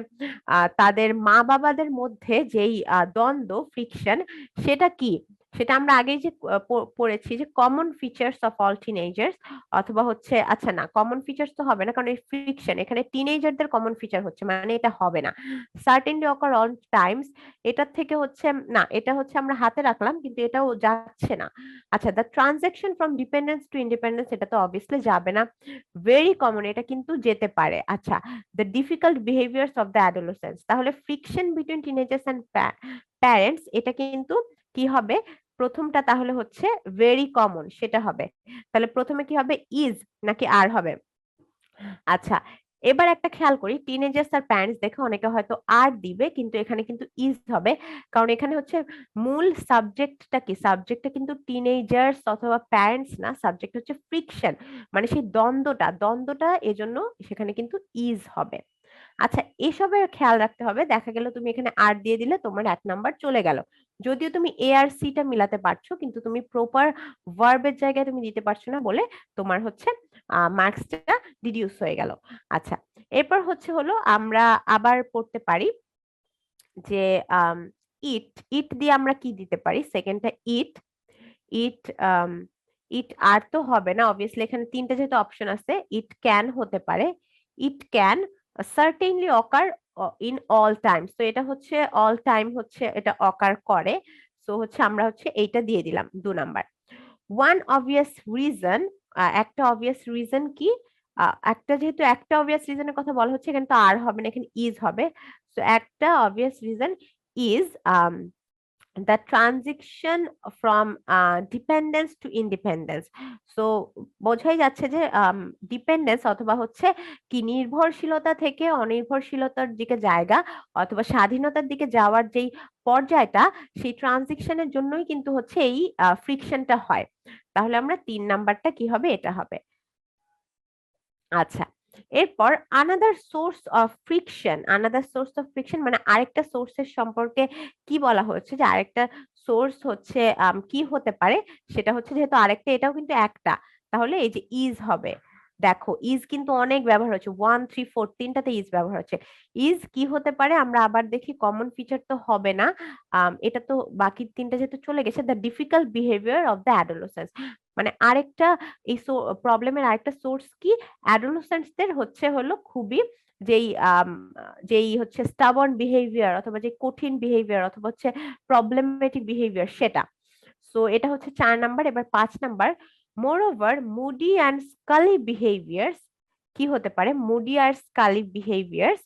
তাদের মা বাবাদের মধ্যে যেই দ্বন্দ্ব, ফ্রিকশন, সেটা কি? সেটা আমরা আগেই যে পড়েছি যে common features of all teenagers, অথবা হচ্ছে, আচ্ছা না, কমন ফিচার্স তো হবে না, কারণ এই ফ্রিকশন এখানে টিনেজারদের কমন ফিচার হচ্ছে, মানে এটা হবে না। সার্টেনলি অকার অল টাইমস, এটার থেকে হচ্ছে না, এটা হচ্ছে আমরা হাতে রাখলাম কিন্তু এটাও যাচ্ছে না। আচ্ছা, the transaction from dependence to independence, এটা তো অবভিয়াসলি যাবে না। ভেরি কমন, এটা কিন্তু যেতে পারে। আচ্ছা, the difficult behaviours of the adolescence, তাহলে friction between teenagers and parents, এটা কিন্তু কি হবে? প্রথমটা তাহলে হচ্ছে ভেরি কমন, সেটা হবে। তাহলে প্রথমে কি হবে, ইজ নাকি আর হবে? আচ্ছা, এবার একটা খেয়াল করি, টিনেজার্স আর প্যারেন্টস দেখে অনেকে হয়তো আর দিবে, কিন্তু এখানে কিন্তু ইজ হবে। কারণ এখানে হচ্ছে মূল সাবজেক্টটা কি, সাবজেক্টটা কিন্তু টিনেজার্স অথবা প্যারেন্টস না, সাবজেক্ট হচ্ছে ফ্রিকশন, মানে সেই দ্বন্দ্বটা, এজন্য সেখানে কিন্তু ইজ হবে। আচ্ছা, এসবের খেয়াল রাখতে হবে। দেখা গেল তুমি এখানে আর দিয়ে দিলে তোমার 1 নাম্বার চলে গেল, যদিও তুমি এ আর সি টা মিলাতে পারছো, কিন্তু তুমি প্রপার ভার্বের জায়গায় তুমি দিতে পারছো না বলে তোমার হচ্ছে মার্কসটা ডিডিউস হয়ে গেল। আচ্ছা, এরপর হলো আমরা আবার পড়তে পারি যে ইট, ইট দিয়ে আমরা কি দিতে পারি? সেকেন্ডটা ইট, ইট ইট আর তো হবে না অবভিয়াসলি, এখানে তিনটা যেহেতু অপশন আছে, ইট ক্যান হতে পারে, it can certainly occur in all Times, তো এটা হচ্ছে অল টাইম, হচ্ছে এটা অকার করে। সো হচ্ছে আমরা হচ্ছে এইটা দিয়ে দিলাম 2 নাম্বার। ওয়ান অবভিয়াস রিজন, একটা অবভিয়াস রিজন কি? একটা, যেহেতু একটা অবভিয়াস রিজনের কথা বলা হচ্ছে, এখানে তো আর হবে না, এখানে ইজ হবে। তো একটা obvious reason is the transition from dependence to independence. So বোঝাই যাচ্ছে যে ডিপেন্ডেন্স অথবা হচ্ছে কি নির্ভরশীলতা থেকে অনির্ভরশীলতার দিকে জায়গা অথবা স্বাধীনতার দিকে যাওয়ার যেই পর্যায়টা, সেই ট্রানজিশনের জন্যই কিন্তু হচ্ছে এই ফ্রিকশনটা হয়। তাহলে আমরা 3 নাম্বারটা কি হবে, এটা হবে। আচ্ছা, এরপর আনাদার সোর্স অফ ফ্রিকশন মানে আরেকটা সোর্সের সম্পর্কে কি বলা হয়েছে, যে আরেকটা সোর্স হচ্ছে কি হতে পারে, সেটা হচ্ছে, যেহেতু আরেকটা, এটাও কিন্তু একটা, তাহলে এই যে ইজ হবে। দেখো, ইজ কিন্তু অনেক ব্যবহার হচ্ছে, 1 3 4 তিনটাতে ইজ ব্যবহার হচ্ছে। ইজ কি হতে পারে আমরা আবার দেখি, কমন ফিচার তো হবে না, এটা তো বাকি তিনটা যেহেতু চলে গেছে। The difficult behaviour of the adolescence, মানে আরেকটা, এই প্রবলেমের আরেকটা সোর্স কি, অ্যাডোলেসেন্টসদের হলো খুবই যেই যেই হচ্ছে স্টাবর্ন বিহেভিয়ার অথবা যে কঠিন বিহেভিয়ার অথবা হচ্ছে প্রবলেমেটিক বিহেভিয়ার, সেটা। সো এটা হচ্ছে 4 নাম্বার। এবার 5 number, moreover moody and স্কালি বিহেভিয়ার্স, কি হতে পারে? মুডি আর স্কালি বিহেভিয়ার্স,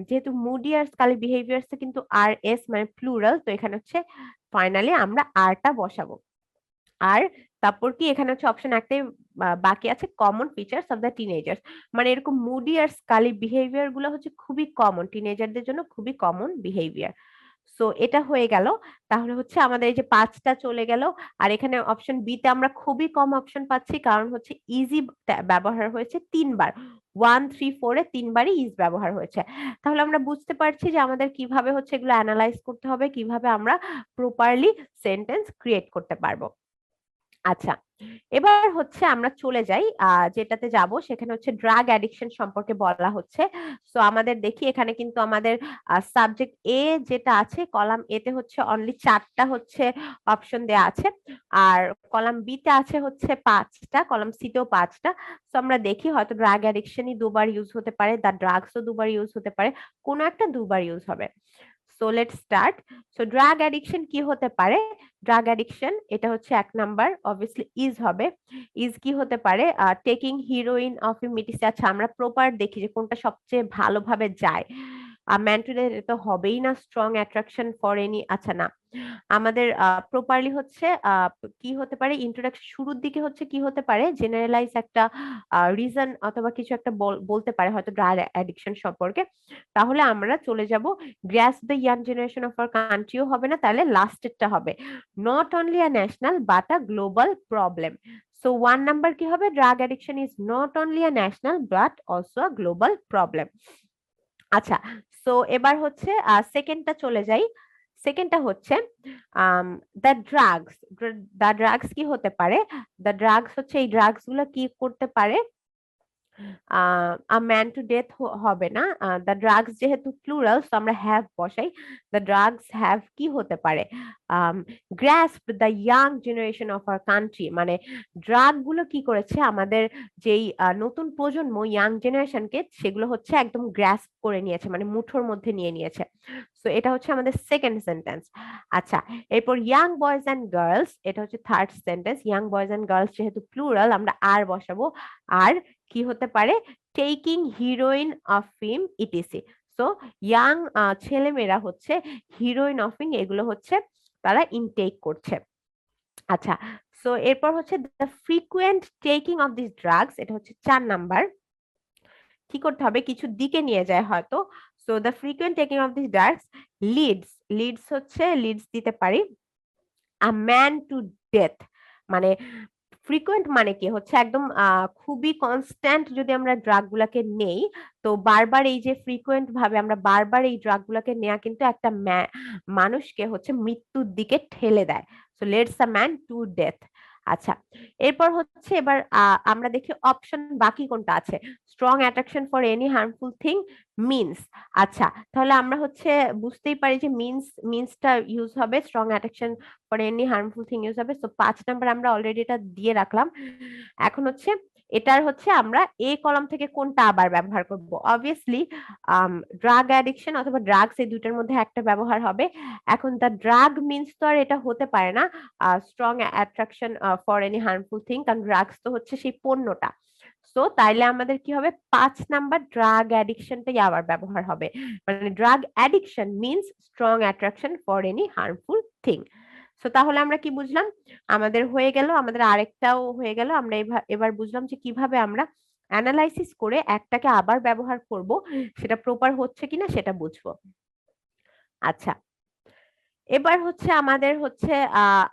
যেহেতু মুডি আর স্কালি বিহেভিয়ার্স কিন্তু আর এস মানে প্লুরাল, তো এখানে হচ্ছে ফাইনালি আমরা আরটা বসাবো। আর তারপর কি, এখানে হচ্ছে অপশন একটাই বাকি আছে, common features of the teenagers, মানে এরকম মুডি আর স্কালি বিহেভিয়ার গুলো হচ্ছে খুবই কমন, টিনেজারদের জন্য খুবই কমন বিহেভিয়ার। সো এটা হয়ে গেল। তাহলে হচ্ছে আমাদের এই যে 5টা চলে গেল। আর এখানে অপশন বি তে আমরা খুবই কম অপশন পাচ্ছি, কারণ হচ্ছে ইজি ব্যবহার হয়েছে 3 বার, 1 3 4 এ 3বারই ইজ ব্যবহার হয়েছে। তাহলে আমরা বুঝতে পারছি যে আমাদের কিভাবে হচ্ছে এগুলো অ্যানালাইজ করতে হবে, কিভাবে আমরা প্রপারলি সেন্টেন্স ক্রিয়েট করতে পারবো। আচ্ছা, এবার হচ্ছে আমরা চলে যাই, যেটাতে যাব সেখানে হচ্ছে ড্রাগ অ্যাডিকশন সম্পর্কে বলা হচ্ছে। সো আমাদের দেখি, এখানে কিন্তু আমাদের সাবজেক্ট এ যেটা আছে, কলাম এ তে হচ্ছে অনলি 4টা হচ্ছে অপশন দেয়া আছে, আর কলাম বি তে আছে হচ্ছে 5টা, কলাম সি তেও 5টা। সো আমরা দেখি, হয়তো ড্রাগ অ্যাডিকশনই 2বার ইউজ হতে পারে, দা ড্রাগসও 2বার ইউজ হতে পারে, কোনো একটা 2বার ইউজ হবে। So let's start. So drug addiction কি হতে পারে? ড্রাগ অ্যাডিকশন, এটা হচ্ছে 1 নাম্বার, অবভিয়াসলি ইজ হবে। ইজ কি হতে পারে? টেকিং হিরোইন অফ ইমিডিসি। আচ্ছা, আমরা প্রপার দেখি যে কোনটা সবচেয়ে ভালোভাবে যায়। ম্যান্টুদের তো হবেই না স্ট্রং অ্যাট্রাকশন ফর এনি, আচ্ছা না, আমাদের প্রপারলি হচ্ছে কি হতে পারে, ইন্ট্রোডাকশন শুরুর দিকে হচ্ছে কি হতে পারে, জেনারেলাইজ একটা রিজন অথবা কিছু একটা বলতে পারে হয়তো ড্রাগ অ্যাডিকশন সম্পর্কে। তাহলে আমরা চলে যাব, grass the young generation of our কান্ট্রিও হবে না, তাহলে লাস্টেরটা হবে, not only a national but a global problem. So 1 number কি হবে, drug addiction is not only a national but also a global problem. আচ্ছা, সো এবার হচ্ছে সেকেন্ডটা চলে যাই। সেকেন্ডটা হচ্ছে দ্য ড্রাগস। দ্য ড্রাগস কি হতে পারে? দ্য ড্রাগস হচ্ছে এই ড্রাগস গুলো কি করতে পারে? ম্যান টু ডেথ হবে না, দ্য ড্রাগস যেহেতু প্লুরাল তো আমরা হ্যাভ বসাই। দ্য ড্রাগস হ্যাভ কি হতে পারে? Grasp the young generation of our country, মানে ড্রাগ গুলো কি করেছে আমাদের যেই নতুন প্রজন্ম ইয়াং জেনারেশনকে, সেগুলো হচ্ছে একদম গ্রাস্প করে নিয়েছে, মানে মুঠোর মধ্যে নিয়ে নিয়েছে। সো এটা হচ্ছে আমাদের সেকেন্ড সেন্টেন্স। আচ্ছা, এরপর ইয়াং বয়েজ অ্যান্ড গার্লস, এটা হচ্ছে third sentence. Young boys and girls যেহেতু প্লুরাল আমরা আর বসাবো। আর কি হতে পারে? টেকিং হিরোইন অফ ফিম ইটিসি। সো ইয়াং ছেলেমেয়েরা হচ্ছে হিরোইন অফিং এগুলো হচ্ছে তারা ইনটেক করছে। আচ্ছা, সো এরপর হচ্ছে the frequent taking of this drugs, এটা হচ্ছে 4 নাম্বার। কি করতে হবে? কিছু দিকে নিয়ে যায় হয়তো। So the frequent taking of this drugs leads, leads হচ্ছে লিডস দিতে পারি আ ম্যান টু ডেথ। মানে ফ্রিকোয়েন্ট মানে কি হচ্ছে একদম খুবই কনস্ট্যান্ট যদি আমরা ড্রাগ গুলাকে নেই, তো বারবার এই যে ফ্রিকোয়েন্ট ভাবে আমরা বারবার এই ড্রাগ গুলাকে নেওয়া কিন্তু একটা মানুষকে হচ্ছে মৃত্যুর দিকে ঠেলে দেয়। So let's a man to death. আচ্ছা, এরপর হচ্ছে এবার আমরা দেখি অপশন বাকি কোনটা আছে। Strong attraction for any harmful thing means. আচ্ছা, তাহলে আমরা হচ্ছে বুঝতেই পারি যে মিনসটা ইউজ হবে, strong attraction for any harmful thing use হবে। তো 5 নাম্বার আমরা অলরেডি এটা দিয়ে রাখলাম। এখন হচ্ছে এটার হচ্ছে আমরা এ কলাম থেকে কোনটা আবার ব্যবহার করব? অবভিয়াসলি ড্রাগ অ্যাডিকশন অথবা ড্রাগস, এই দুইটার মধ্যে একটা ব্যবহার হবে। এখন দ্য ড্রাগ মিনস তো আর এটা হতে পারে না strong attraction for any harmful thing, কারণ ড্রাগস তো হচ্ছে সেই পণ্যটা। সো তাইলে আমাদের কি হবে? 5 নাম্বার ড্রাগ অ্যাডিকশনটাই আবার ব্যবহার হবে, মানে drug addiction means strong attraction for any harmful thing. So তাহলে আমরা কি বুঝলাম? আমাদের হয়ে গেল, আমাদের আরেকটাও হয়ে গেল। আমরা এবার বুঝলাম যে কিভাবে আমরা অ্যানালাইসিস করে একটাকে আবার ব্যবহার করব, সেটা প্রপার হচ্ছে কিনা সেটা বুঝবো। আচ্ছা, এবার হচ্ছে আমাদের হচ্ছে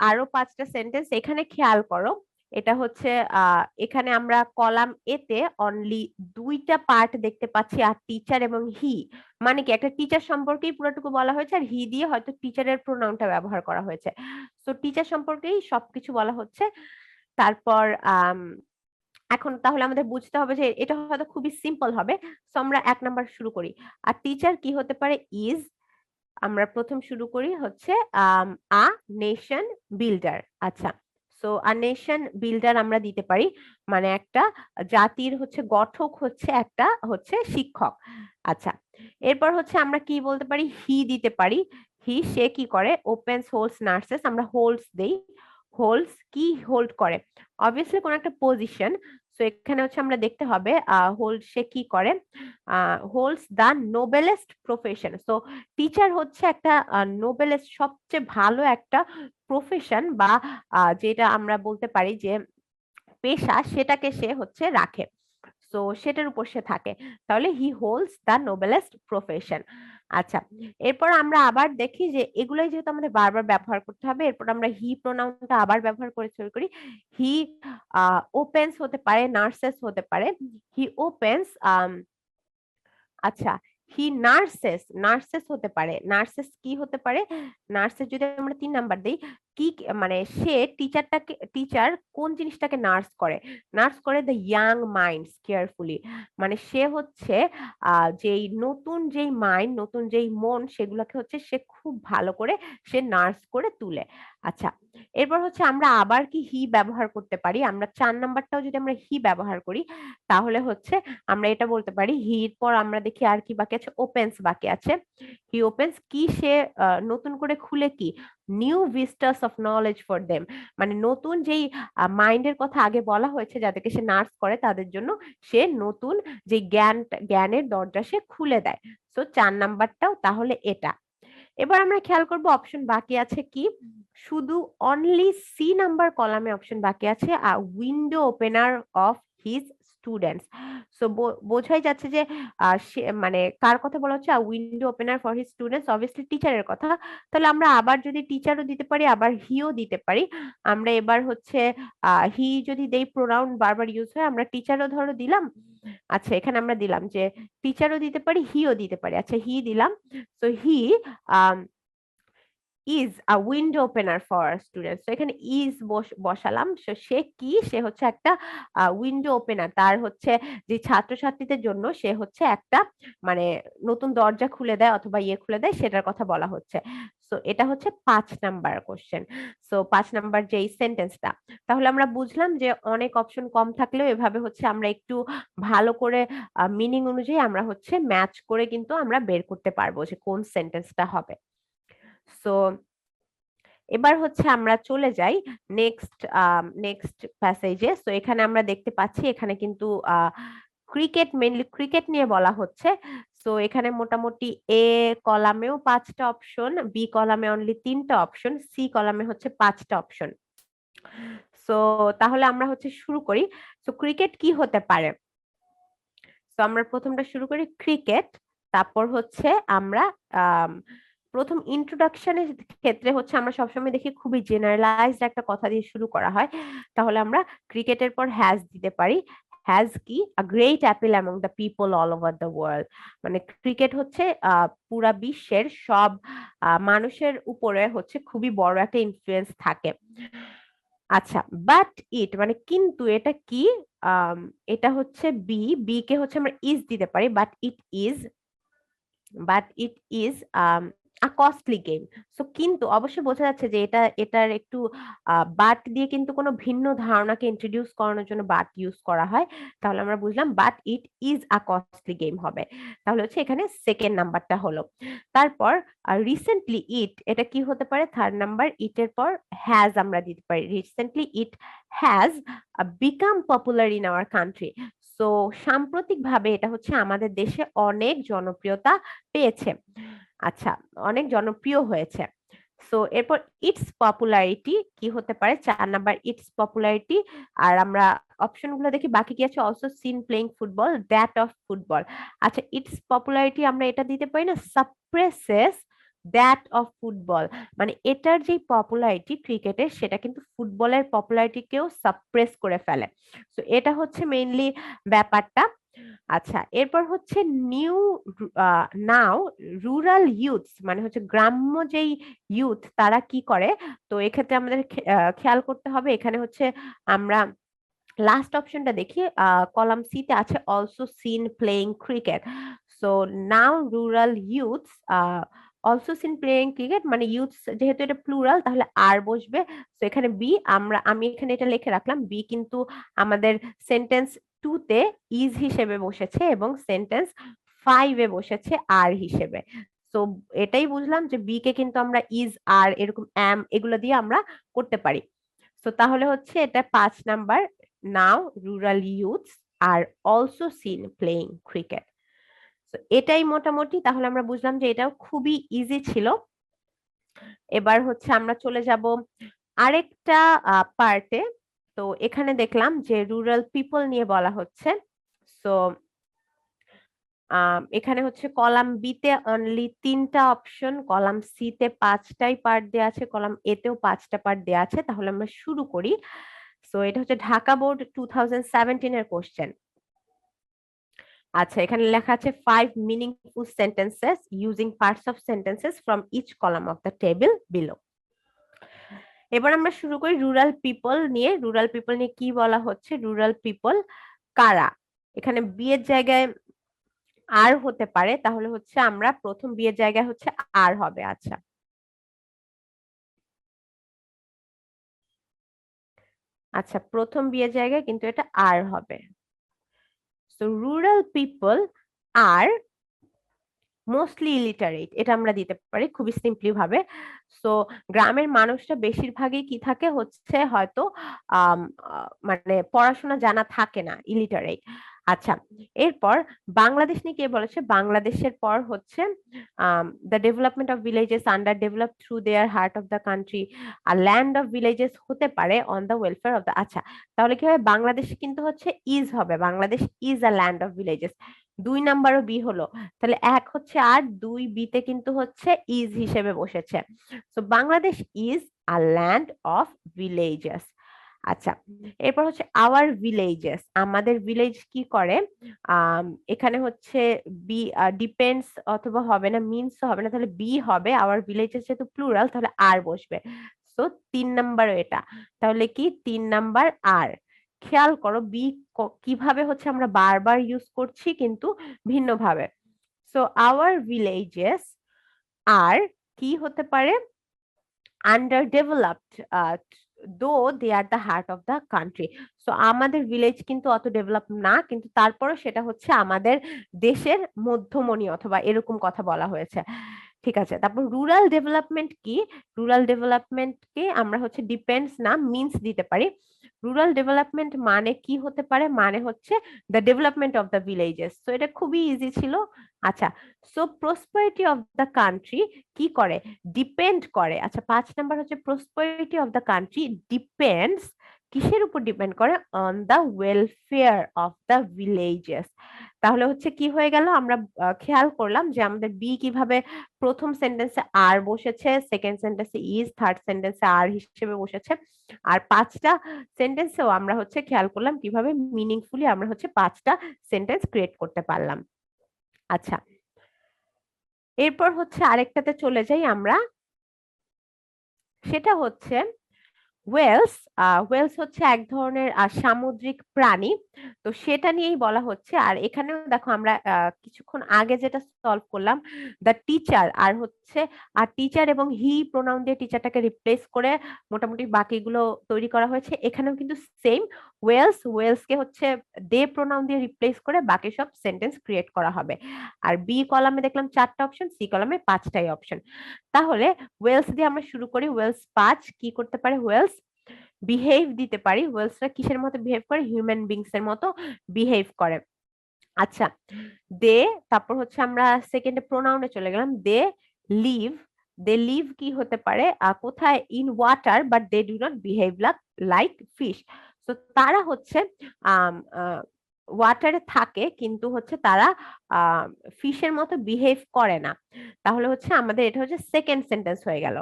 আরো 5টা সেন্টেন্স এখানে খেয়াল করো। এটা হচ্ছে এখানে আমরা কলাম এতে অনলি 2টা পার্ট দেখতে পাচ্ছি, আর টিচার এবং হি। মানে কি, একটা টিচার সম্পর্কেই পুরোটুকু বলা হয়েছে, আর হি দিয়ে হয়তো টিচারের প্রোনাউনটা ব্যবহার করা হয়েছে। তো টিচার সম্পর্কেই সবকিছু বলা হচ্ছে। তারপর এখন তাহলে আমাদের বুঝতে হবে যে এটা হয়তো খুবই সিম্পল হবে। তো আমরা 1 নাম্বার শুরু করি। আর টিচার কি হতে পারে? ইজ। আমরা প্রথম শুরু করি হচ্ছে আ নেশন বিল্ডার। আচ্ছা, সো আ নেশন বিল্ডার আমরা দিতে পারি, মানে একটা জাতির হচ্ছে গঠক হচ্ছে একটা হচ্ছে শিক্ষক। আচ্ছা, এরপর হচ্ছে আমরা কি বলতে পারি? হি দিতে পারি। হি সে কি করে? ওপেনস হোল্ডস নার্সেস, আমরা হোল্ডস দেই। হোল্ডস কি হোল্ড করে? অবভিয়াসলি কোন একটা পজিশন। সো এখানে হচ্ছে আমরা দেখতে হবে হোল্ড সে কি করে? হোল্ডস দা নোবেলেস্ট প্রফেশন। সো টিচার হচ্ছে একটা নোবেলেস্ট, সবচেয়ে ভালো একটা প্রফেশন, বা যেটা আমরা বলতে পারি যে পেশা, সেটাকে সে হচ্ছে রাখে। সো সেটার উপর সে থাকে। তাহলে হি হোল্ডস দা নোবেলেস্ট প্রফেশন। আচ্ছা, এরপর আমরা আবার দেখি যে এগুলোই যেহেতু আমাদের বারবার ব্যবহার করতে হবে, এরপর আমরা হি প্রোনাউনটা আবার ব্যবহার করে শুরু করি। হি ওপেন্স হতে পারে, নার্সেস হতে পারে। হি ওপেন্স আচ্ছা, হি নার্সেস, নার্সেস হতে পারে। নার্সেস কি হতে পারে? নার্সেস যদি আমরা 3 নাম্বার দিই, কি মানে সে টিচারটাকে, টিচার কোন জিনিসটাকে নার্স করে? নার্স করে দ্য ইয়াং মাইন্ডস কেয়ারফুলি। মানে সে হচ্ছে যেই নতুন যেই মাইন্ড, নতুন যেই মন, সেগুলোকে হচ্ছে সে খুব ভালো করে সে নার্স করে তুলে। আচ্ছা, এরপর হচ্ছে আমরা আবার কি হি ব্যবহার করতে পারি? আমরা 4 নাম্বারটাও যদি আমরা হি ব্যবহার করি, তাহলে হচ্ছে আমরা এটা বলতে পারি। হির পর আমরা দেখি আর কি বাকি আছে? ওপেন্স বাকি আছে। হি ওপেন্স কি সে নতুন করে খুলে কি? New vistas of knowledge for them. মানে নতুন যেই মাইন্ডের কথা আগে বলা হয়েছে যাদেরকে সে নার্স করে, তাদের জন্য সে নতুন যে জ্ঞানের দরজা সে খুলে দেয়। সো 4 নাম্বারটাও তাহলে এটা। এবার আমরা খেয়াল করব অপশন বাকি আছে কি? শুধু অনলি সি নাম্বার কলামে অপশন বাকি আছে, window opener of his students. So বোঝাই যাচ্ছে যে মানে কার কথা বলা হচ্ছে? Window opener for his students, obviously টিচারের কথা। তাহলে আমরা আবার যদি টিচারও দিতে পারি, আবার হিও দিতে পারি। আমরা এবার হচ্ছে হি যদি দেই, প্রোনাউন বারবার ইউজ হয়, আমরা টিচারও ধরো দিলাম। আচ্ছা, এখানে আমরা দিলাম যে টিচারও দিতে পারি, হিও দিতে পারি। আচ্ছা, হি দিলাম। So he is a window opener for students. তো এখানে ইজ বসালাম। সে কি, সে হচ্ছে একটা উইন্ডো ওপেনার। তার হচ্ছে যে ছাত্রছাত্রীদের জন্য সে হচ্ছে একটা মানে নতুন দরজা খুলে দেয় অথবা ইয়ে খুলে দেয়, সেটার কথা বলা হচ্ছে। সো এটা হচ্ছে 5 নাম্বার কোশ্চেন। সো 5 নাম্বার যে সেন্টেন্সটা, তাহলে আমরা বুঝলাম যে অনেক অপশন কম থাকলেও এভাবে হচ্ছে আমরা একটু ভালো করে মিনিং অনুযায়ী আমরা হচ্ছে ম্যাচ করে কিন্তু আমরা বের করতে পারবো যে কোন সেন্টেন্সটা হবে। সো এবার হচ্ছে আমরা চলে যাই নেক্সট প্যাসেজে। সো এখানে আমরা দেখতে পাচ্ছি এখানে কিন্তু মেইনলি ক্রিকেট নিয়ে বলা হচ্ছে। সো এখানে মোটামুটি এ কলামেও 5টা অপশন, বি কলামে অনলি 3টা অপশন, সি কলামে হচ্ছে 5টা অপশন। সো তাহলে আমরা হচ্ছে শুরু করি। সো ক্রিকেট কি হতে পারে? তো আমরা প্রথমটা শুরু করি ক্রিকেট। তারপর হচ্ছে আমরা প্রথম ইন্ট্রোডাকশনের ক্ষেত্রে হচ্ছে আমরা সবসময় দেখি খুবই জেনারেলাইজড একটা কথা দিয়ে শুরু করা হয়। তাহলে আমরা ক্রিকেটের পর হ্যাজ দিতে পারি। হ্যাজ কি? A great appeal among the people all over the world. মানে ক্রিকেট হচ্ছে পুরা বিশ্বের সব মানুষের উপরে হচ্ছে খুবই বড় একটা ইনফ্লুয়েন্স থাকে। আচ্ছা, বাট ইট মানে কিন্তু এটা কি? আম, এটা হচ্ছে বি। বি কে হচ্ছে আমরা ইজ দিতে পারি। But it is a costly game. So কিন্তু অবশ্যই বোঝা যাচ্ছে যে এটার একটু বাট দিয়ে কিন্তু কোনো ভিন্ন ধারণাকে ইন্ট্রোডিউস করানোর জন্য বাট ইউজ করা হয়। তাহলে আমরা বুঝলাম but it is a costly game হবে। তাহলে হচ্ছে এখানে সেকেন্ড নাম্বারটা হলো। তারপর রিসেন্টলি এটা কি হতে পারে? থার্ড নাম্বার, ইটের পর হ্যাজ আমরা দিতে পারি। Recently it has become popular in our country. So সাম্প্রতিকভাবে এটা হচ্ছে আমাদের দেশে অনেক জনপ্রিয়তা পেয়েছে। আচ্ছা, অনেক জনপ্রিয় হয়েছে। সো এরপর ইটস পপুলারিটি কি হতে পারে? 4 নাম্বার, ইটস পপুলারিটি। আর আমরা অপশন গুলো দেখি বাকি কি আছে। Also scene playing football, that of football. আচ্ছা, ইটস পপুলারিটি আমরা এটা দিতে পারি না, সাপ্রেসেস দ্যাট অফ ফুটবল। মানে এটার যে পপুলারিটি ক্রিকেটের, সেটা কিন্তু ফুটবলের পপুলারিটিকেও সাপ্রেস করে ফেলে। তো এটা হচ্ছে মেইনলি ব্যাপারটা। আচ্ছা, এরপর হচ্ছে নিউ নাও রুরাল ইউথস মানে হচ্ছে গ্রাম্য যেই ইউথ তারা কি করে। তো এক্ষেত্রে আমাদের খেয়াল করতে হবে। এখানে হচ্ছে আমরা লাস্ট অপশনটা দেখি, কলাম সি তে আছে also scene playing cricket. So now rural youths also scene playing cricket, মানে ইউথস যেহেতু এটা প্লুরাল তাহলে আর বসবে। তো এখানে বি, আমি এখানে এটা লিখে রাখলাম। বি কিন্তু আমাদের সেন্টেন্স 2 তে ইজ হিসেবে বসেছে এবং সেন্টেন্স 5 এ বসেছে আর হিসেবে। তো এটাই বুঝলাম যে বি কে কিন্তু আমরা ইজ, আর এরকম অ্যাম এগুলো দিয়ে আমরা করতে পারি। তো তাহলে হচ্ছে এটা 5 number, now rural youths are also scene playing cricket. তো এটাই মোটামুটি। তাহলে আমরা বুঝলাম যে এটাও খুবই ইজি ছিল। এবার হচ্ছে আমরা চলে যাব আরেকটা পার্টে। তো এখানে দেখলাম যে রুরাল পিপল নিয়ে বলা হচ্ছে। সো এখানে হচ্ছে কলাম বি তে অনলি 3টা অপশন, কলাম সি তে 5টাই পার্ট দেওয়া আছে, কলাম এ তেও 5টা পার্ট দেওয়া আছে। তাহলে আমরা শুরু করি। সো এটা হচ্ছে ঢাকা বোর্ড 2017 এর কোশ্চেন। আচ্ছা, এখানে লেখা আছে 5 meaningful sentences using parts of sentences from each column of the table below. এবার আমরা শুরু করি রুরাল পিপল নিয়ে। রুরাল পিপল নিয়ে কি বলা হচ্ছে? রুরাল পিপল কারা? এখানে বিয়ের জায়গায় আর হতে পারে, তাহলে হচ্ছে আমরা প্রথম বিয়ের জায়গায় হচ্ছে আর হবে। আচ্ছা, আচ্ছা, প্রথম বিয়ের জায়গায় কিন্তু এটা আর হবে। সো রুরাল পিপল আর মোস্টলি ইলিটারেট, এটা আমরা দিতে পারি খুবই সিম্পলি ভাবে। সো গ্রামের মানুষটা বেশিরভাগই কি থাকে হচ্ছে হয়তো মানে পড়াশোনা জানা থাকে না, ইলিটারেট। আচ্ছা, এরপর বাংলাদেশ নিয়ে কে বলেছে? বাংলাদেশের পর হচ্ছে the development of villages under develop through their heart of the country, আর ল্যান্ড অফ ভিলেজেস হতে পারে on the welfare of the. আচ্ছা, তাহলে কি হবে? বাংলাদেশ কিন্তু হচ্ছে ইজ হবে, Bangladesh is a land of villages. 2 নাম্বারও বি হলো। তাহলে এক হচ্ছে আর, 2 বিতে কিন্তু হচ্ছে ইজ হিসেবে বসেছে। তো Bangladesh is a land of villages. আচ্ছা, এরপর হচ্ছে আওয়ার ভিলেজেস, আমাদের ভিলেজ কি করে। এখানে হচ্ছে বি ডিপেন্ডস অথবা হবে না, মিনস হবে না, তাহলে বি হবে। আওয়ার ভিলেজেস যেহেতু প্লুরাল তাহলে আর বসবে। সো 3 নাম্বারও এটা, তাহলে কি 3 নাম্বার আর। খেয়াল করো বি কিভাবে হচ্ছে আমরা বারবার ইউজ করছি কিন্তু ভিন্নভাবে। সো আওয়ার ভিলেজেস আর কি হতে পারে, underdeveloped, though they are the heart of the country. So আমাদের ভিলেজ কিন্তু অত ডেভেলপ না, কিন্তু তারপরও সেটা হচ্ছে আমাদের দেশের মধ্যমণি অথবা এরকম কথা বলা হয়েছে। ঠিক আছে, তারপর রুরাল ডেভেলপমেন্ট কি, রুরাল ডেভেলপমেন্টকে আমরা হচ্ছে ডিপেন্ডস না মিন্স দিতে পারি। রুরাল ডেভেলপমেন্ট মানে কি হতে পারে, মানে হচ্ছে the development of the villages. তো এটা খুবই ইজি ছিল। আচ্ছা, so prosperity of the country কি করে, ডিপেন্ড করে। আচ্ছা, 5 নাম্বার হচ্ছে prosperity of the country depends, কিসের উপর ডিপেন্ড করে, on the welfare of the villages. তাহলে হচ্ছে কি হয়ে গেল, আমরা খেয়াল করলাম যে আমাদের বি কিভাবে প্রথম সেন্টেন্সে আর বসেছে, সেকেন্ড সেন্টেন্সে ইজ, থার্ড সেন্টেন্সে আর হিসেবে বসেছে, আর 5টা সেন্টেন্সেও আমরা হচ্ছে খেয়াল করলাম কিভাবে মিনিংফুলি আমরা হচ্ছে 5টা সেন্টেন্স ক্রিয়েট করতে পারলাম। আচ্ছা, এরপর হচ্ছে আরেকটাতে চলে যাই আমরা, সেটা হচ্ছে ওয়েলস। ওয়েলস হচ্ছে এক ধরনের সামুদ্রিক প্রাণী, তো সেটা নিয়েই বলা হচ্ছে। আর এখানেও দেখো আমরা কিছুক্ষণ আগে যেটা সলভ করলাম, দ্য টিচার, আর হচ্ছে আর টিচার এবং হি প্রোনাউন দিয়ে টিচারটাকে রিপ্লেস করে মোটামুটি বাকিগুলো তৈরি করা হয়েছে। এখানেও কিন্তু সেম, ওয়েলসকে হচ্ছে দে প্রোনাউন দিয়ে রিপ্লেস করে বাকি সব সেন্টেন্স ক্রিয়েট করা হবে। আর বি কলামে দেখলাম 4টা অপশন, সি কলামে 5টাই অপশন। তাহলে ওয়েলস দিয়ে আমরা শুরু করি। ওয়েলস 5 কি করতে পারে, ওয়েলস বিহেভ দিতে পারি। ওয়েলসরা কিসের মতো বিহেভ করে, হিউম্যান বিংস এর মতো বিহেভ করে। আচ্ছা, দে, তারপর হচ্ছে আমরা সেকেন্ডে প্রোনাউনে চলে গেলাম। লিভ দে লিভ কি হতে পারে, কোথায়, in water, but they do not behave like fish. তো তারা হচ্ছে ওয়াটারে থাকে কিন্তু হচ্ছে তারা ফিশের মতো বিহেভ করে না। তাহলে হচ্ছে আমাদের এটা হচ্ছে সেকেন্ড সেন্টেন্স হয়ে গেল।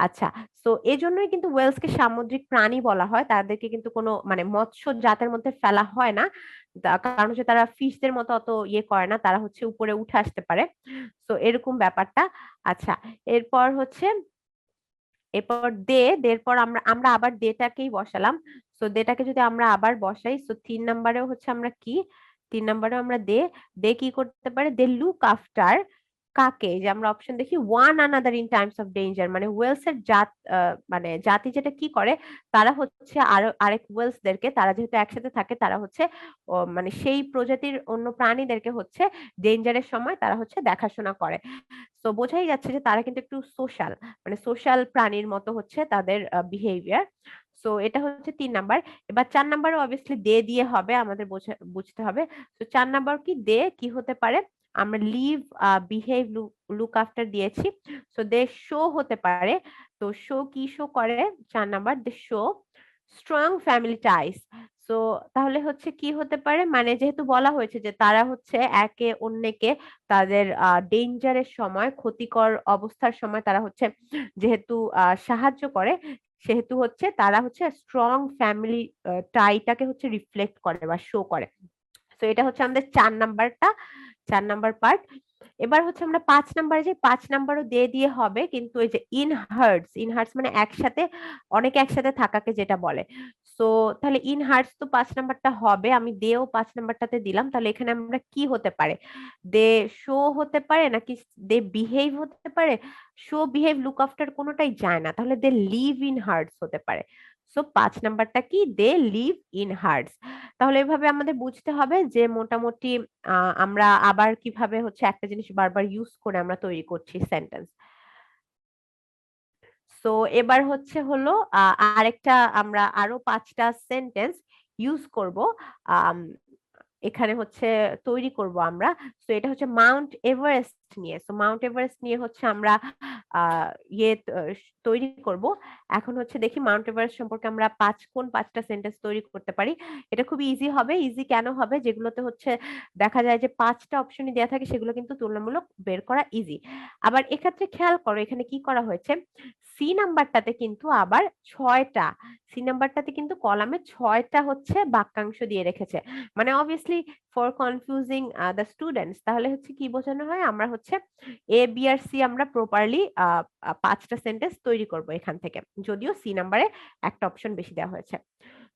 আচ্ছা, তো এই জন্যই কিন্তু ওয়েলসকে সামুদ্রিক প্রাণী বলা হয়, তাদেরকে কিন্তু কোনো মানে মৎস্য জাতের মধ্যে ফেলা হয় না, কারণ হচ্ছে তারা ফিশদের মতো অত ইয়ে করে না, তারা হচ্ছে উপরে উঠে আসতে পারে। তো এরকম ব্যাপারটা। আচ্ছা, এরপর হচ্ছে এরপর এরপর আমরা আমরা আবার ডেটাকেই বসালাম। সো ডেটাকে যদি আমরা আবার বসাই, সো 3 নাম্বারেও হচ্ছে আমরা কি, 3 নাম্বারেও আমরা দে কি করতে পারে, দে লুক আফটার কাকে, যে আমরা অপশন দেখি one another in Times of danger, মানে ওয়েলস এর মানে জাতি যেটা কি করে, তারা হচ্ছে আরো আরেক ওয়েলসদেরকে, তারা যেহেতু একসাথে থাকে, তারা হচ্ছে মানে সেই প্রজাতির অন্য প্রাণীদেরকে হচ্ছে ডেঞ্জারের সময় তারা হচ্ছে দেখাশোনা করে। তো বোঝাই যাচ্ছে যে তারা কিন্তু একটু সোশ্যাল, মানে সোশ্যাল প্রাণীর মতো হচ্ছে তাদের বিহেভিয়ার। সো এটা হচ্ছে 3 নাম্বার। এবার 4 নাম্বারও অবভিয়াসলি দে দিয়ে হবে, আমাদের বুঝতে হবে। তো 4 নাম্বার কি, দে কি হতে পারে, আমরা লিভ, বিহেভ, লুক আফটার দিয়েছি। সো দে শো হতে পারে। তো শো কি শো করে, 4 number, they show strong family ties. So তাহলে হচ্ছে কি হতে পারে, মানে যেহেতু বলা হয়েছে যে তারা হচ্ছে একে অন্যকে তাদের ডেঞ্জারের সময়, ক্ষতিকর অবস্থার সময় তারা হচ্ছে যেহেতু সাহায্য করে, সেহেতু হচ্ছে তারা হচ্ছে স্ট্রং ফ্যামিলি টাইটাকে হচ্ছে রিফ্লেক্ট করে বা শো করে। তো এটা হচ্ছে আমাদের 4 নাম্বারটা, 4 নাম্বার পার্ট। এবার হচ্ছে আমরা 5 নাম্বারে যে 5 নাম্বারও দিয়ে হবে, কিন্তু এই যে ইন হার্টস মানে একসাথে, অনেকে একসাথে থাকাকে যেটা বলে। সো তাহলে ইন হার্টস তো 5 নাম্বারটা হবে, আমি দেও 5 নাম্বারটাতে দিলাম। তাহলে এখানে আমরা কি হতে পারে, দে শো হতে পারে নাকি দে বিহেভ হতে পারে, শো বিহেভ লুক আফটার কোনোটাই যায় না, তাহলে দে লিভ ইন হার্টস হতে পারে। সো 5 নাম্বারটা কি, দে লিভ ইন হার্টস। তাহলে এভাবে আমাদের বুঝতে হবে যে মোটামুটি আমরা আবার কিভাবে হচ্ছে একটা জিনিস বারবার ইউজ করে আমরা তৈরি করছি সেন্টেন্স। সো এবার হচ্ছে হলো আরেকটা, আমরা আরো 5টা সেন্টেন্স ইউজ করব, আম, এখানে হচ্ছে তৈরি করব আমরা। তো এটা হচ্ছে মাউন্ট এভারেস্ট নিয়ে। তো মাউন্ট এভারেস্ট নিয়ে হচ্ছে আমরা আহ ইয়ে তৈরি করব। এখন হচ্ছে দেখি মাউন্ট এভারেস্ট সম্পর্কে আমরা কোন 5টা সেন্টেন্স তৈরি করতে পারি। এটা খুবই ইজি হবে। ইজি কেন হবে, যেগুলোতে হচ্ছে দেখা যায় যে 5টা অপশনই দেওয়া থাকে, সেগুলো কিন্তু তুলনামূলক বের করা ইজি। আবার এক্ষেত্রে খেয়াল করো এখানে কি করা হয়েছে, সি নাম্বারটাতে কিন্তু আবার 6টা, সি নাম্বারটাতে কিন্তু কলামে 6টা হচ্ছে বাক্যাংশ দিয়ে রেখেছে, মানে obviously for confusing the students, তাহলে হচ্ছে কি বোঝানো হয়, আমরা হচ্ছে এ বি আর সি আমরা প্রপারলি 5টা সেন্টেন্স তৈরি করব এখান থেকে, যদিও সি নাম্বারে একটা অপশন বেশি দেওয়া হয়েছে।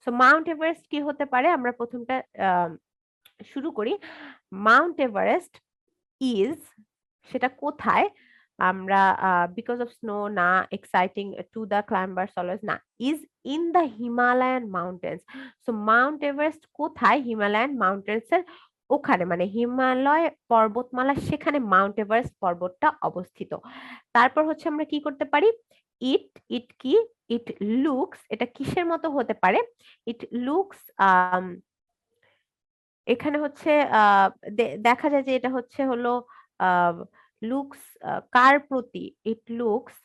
সো মাউন্ট এভারেস্ট কি হতে পারে, আমরা প্রথমটা শুরু করি। মাউন্ট এভারেস্ট ইজ, সেটা কোথায়, আমরা বিকজ অফ স্নো না, exciting to the climbers always না, is in the Himalayan mountains. So Mount Everest কোথায়, হিমালয়ান মাউন্টেন্স এর ওখানে, মানে হিমালয় পর্বতমালা, সেখানে মাউন্ট এভারেস্ট পর্বতটা অবস্থিত। তারপর হচ্ছে আমরা কি করতে পারি, ইট, ইট কি, ইট লুকস, এটা কিসের মতো হতে পারে, ইট লুকস, এখানে হচ্ছে দেখা যায় যে এটা হচ্ছে হলো লুকস কার প্রতি, it looks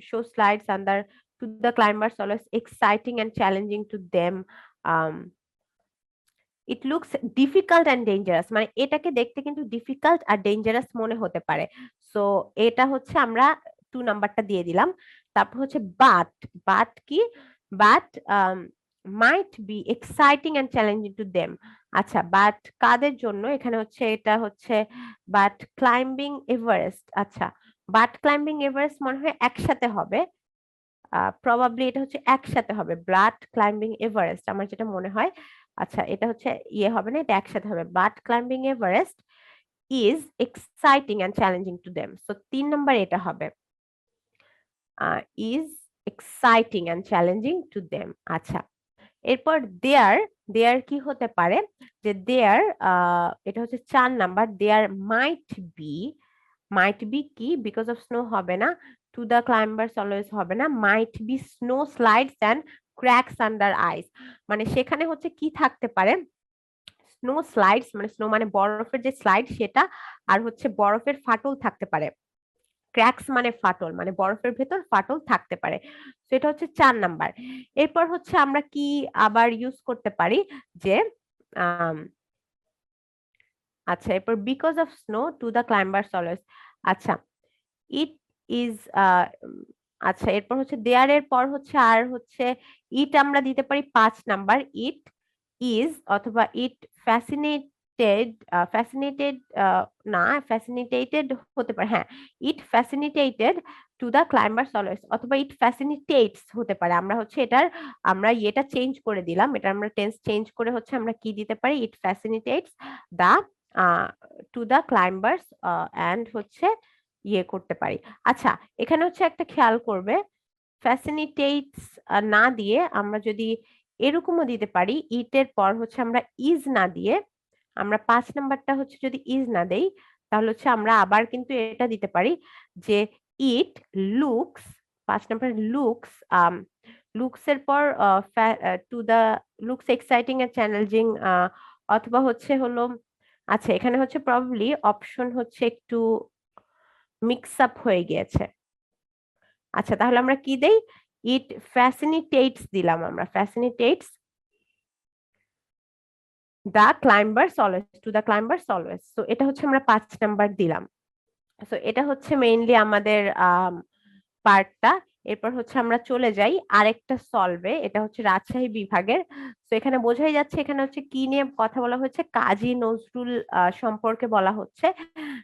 show slides under to the climbers always exciting and challenging to them, it looks difficult and dangerous, মানে এটাকে দেখতে কিন্তু ডিফিকাল্ট আর ডেঞ্জারাস মনে হতে পারে। সো এটা হচ্ছে আমরা 2 নাম্বারটা দিয়ে দিলাম। তারপর হচ্ছে বাট, বাট কি, but might be exciting and challenging to them. আচ্ছা, বাট কাদের জন্য, এখানে হচ্ছে এটা হচ্ছে বাট ক্লাইম্বিং এভারেস্ট। আচ্ছা, বাট ক্লাইম্বিং এভারেস্ট মনে হয় একসাথে হবে, প্রবাবলি এটা হচ্ছে একসাথে হবে, বাট ক্লাইম্বিং এভারেস্ট আমার যেটা মনে হয়। আচ্ছা, এটা হচ্ছে ইয়ে হবে না, এটা একসাথে হবে, but climbing Everest is exciting and challenging to them. So 3 number এটা হবে, is exciting and challenging to them. আচ্ছা, এরপর দেয়ার, দেয়ার কি হতে পারে, যে দেয়ার এটা হচ্ছে 4 number, there might be, might be কি, বিকজ অফ স্নো হবে না, টু দ্য ক্লাইম্বার্স অলওয়েজ হবে না, might be snow slides and cracks under ice, মানে সেখানে হচ্ছে কি থাকতে পারে, স্নো স্লাইডস, মানে স্নো মানে বরফের যে স্লাইড সেটা, আর হচ্ছে বরফের ফাটল থাকতে পারে, ক্র্যাকস মানে ফাটল, মানে বরফের ভেতর ফাটল থাকতে পারে। তো এটা হচ্ছে 4 নাম্বার। এরপর হচ্ছে আমরা কি আবার ইউজ করতে পারি, যে আচ্ছা, এরপর because of snow two the climbers always, আচ্ছা ইট ইজ, আচ্ছা এরপর হচ্ছে দেয়ার এর পর হচ্ছে আর হচ্ছে ইট আমরা দিতে পারি 5 নাম্বার, ইট ইজ অথবা ইট ফ্যাসিনেটেড, ফ্যাসিনেটেড না, ফ্যাসিনেটেড হতে পারে, হ্যাঁ, it fascinated to the climbers always, অথবা ইট ফ্যাসিনেটেটস হতে পারে। আমরা হচ্ছে এটার আমরা এটা চেঞ্জ করে দিলাম, এটা আমরা টেন্স চেঞ্জ করে হচ্ছে আমরা কি দিতে পারি, it fascinates the to the climbers and হচ্ছে ইয়ে করতে পারি। আচ্ছা, এখানে হচ্ছে একটা খেয়াল করবে, ফ্যাসিনেটেটস না দিয়ে আমরা যদি এরকমও দিতে পারি, ইটের পর হচ্ছে আমরা ইজ না দিয়ে, আমরা 5 নাম্বারটা হচ্ছে যদি ইজ না দেই, তাহলে হচ্ছে আমরা আবার কিন্তু এটা দিতে পারি, যে it looks, 5 number looks, looks এর পর to the, looks exciting and challenging, অথবা হচ্ছে হলো, আচ্ছা এখানে হচ্ছে প্রবাবলি অপশন হচ্ছে একটু মিক্স আপ হয়ে গিয়েছে। আচ্ছা, তাহলে আমরা কি দেই, ইট ফ্যাসিনিটেটস দিলাম, আমরা fascinates the climbers always, to the climbers always. তো এটা হচ্ছে আমরা 5 নাম্বার দিলাম। সো এটা হচ্ছে মেইনলি আমাদের পার্টটা। এরপর হচ্ছে আমরা চলে যাই আরেকটা সলভে, এটা হচ্ছে রাজশাহী বিভাগের। তো এখানে বোঝাই যাচ্ছে এখানে হচ্ছে কি নিয়ে কথা বলা হচ্ছে, কাজী নজরুল সম্পর্কে বলা হচ্ছে।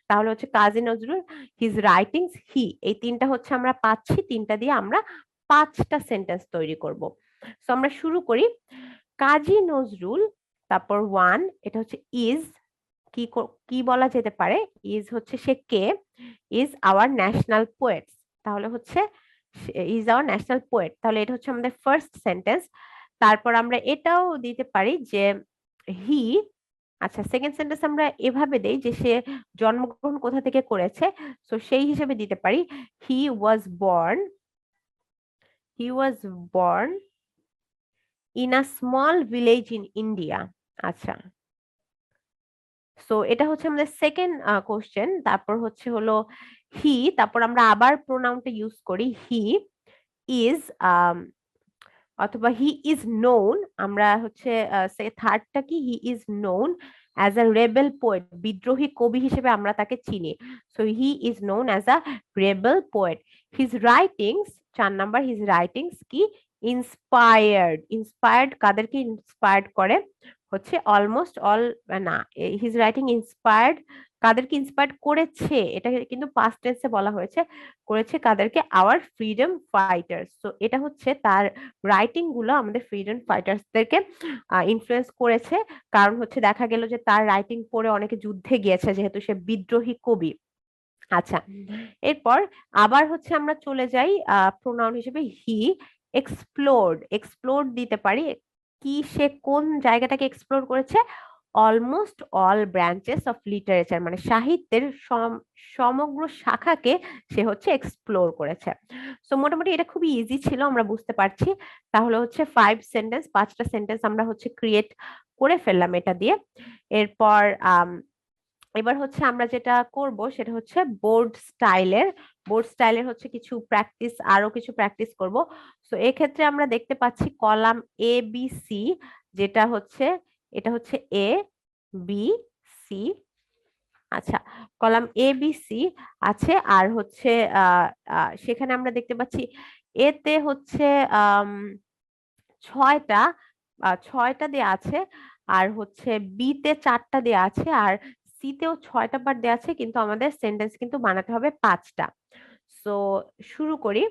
তাহলে হচ্ছে কাজী নজরুল, হিজ রাইটিংস, হি, এই 3টা হচ্ছে আমরা পাচ্ছি, 3টা দিয়ে আমরা 5টা সেন্টেন্স তৈরি করব। তো আমরা শুরু করি, কাজী নজরুল, তারপর 1, এটা হচ্ছে ইজ, কি কি বলা যেতে পারে, ইজ হচ্ছে সে কে, ইজ আওয়ার ন্যাশনাল পোয়েট, তাহলে হচ্ছে ইজ আওয়ার ন্যাশনাল পোয়েট, তাহলে এটা হচ্ছে আমাদের ফার্স্ট সেন্টেন্স। তারপর আমরা এটাও দিতে পারি যে হি, আচ্ছা সেকেন্ড সেন্টেন্স আমরা এভাবে দেই যে সে জন্মগ্রহণ কোথা থেকে করেছে, তো সেই হিসেবে দিতে পারি he was born, he was born in a small village in India. আচ্ছা, সো এটা হচ্ছে আমাদের সেকেন্ড কোশ্চেন। তারপর হচ্ছে হলো হি, তারপর আমরা আবার প্রোনাউনটা ইউজ করি, হি ইজ, অথবা হি ইজ নোন, আমরা হচ্ছে থার্ডটা কি, he is known as a rebel poet, বিদ্রোহী কবি হিসেবে আমরা তাকে চিনি। So he is known as a rebel poet. His writings, 4 number, his writings কি, ইন্সপায়ার্ড কাদেরকে ইন্সপায়ার্ড করে? হচ্ছে অলমোস্ট অল, না, হিজ রাইটিং ইন্সপায়ার্ড কাদেরকে ইন্সপায়ার্ড করেছে, এটা কিন্তু পাস্ট টেন্সে বলা হয়েছে, করেছে কাদেরকে? Our freedom fighters. তো এটা হচ্ছে তার রাইটিং গুলো আমাদের ফ্রিডম ফাইটার্সদেরকে ইনফ্লুয়েন্স করেছে, কারণ হচ্ছে দেখা গেল যে তার রাইটিং পড়ে অনেকে যুদ্ধে গিয়েছে, যেহেতু সে বিদ্রোহী কবি। আচ্ছা, এরপর আবার হচ্ছে আমরা চলে যাই প্রোনাউন হিসেবে হি এক্সপ্লোরড দিতে পারি। কি সে কোন জায়গাটাকে এক্সপ্লোর করেছে? Almost all branches of literature, মানে সাহিত্যের সমগ্র শাখাকে সে হচ্ছে এক্সপ্লোর করেছে। সো মোটামুটি এটা খুবই ইজি ছিল, আমরা বুঝতে পারছি। তাহলে হচ্ছে 5টা সেন্টেন্স আমরা হচ্ছে ক্রিয়েট করে ফেললাম এটা দিয়ে। এরপর এবার হচ্ছে আমরা যেটা করব সেটা হচ্ছে বোর্ড স্টাইলের হচ্ছে আরো কিছু প্র্যাকটিস করব। সো এক্ষেত্রে আমরা দেখতে পাচ্ছি কলাম এ বি সি, যেটা হচ্ছে এটা হচ্ছে এ বি সি। আচ্ছা, কলাম এ বি সি আছে, আর হচ্ছে সেখানে আমরা দেখতে পাচ্ছি এতে হচ্ছে আম, ছয়টা ছয়টা দেয়া আছে, আর হচ্ছে বি তে 4টা দেয়া আছে, আর সি তেও 6টা পার্ট দেয়া আছে, কিন্তু আমাদের সেন্টেন্স কিন্তু বানাতে হবে 5টা। সো শুরু করি।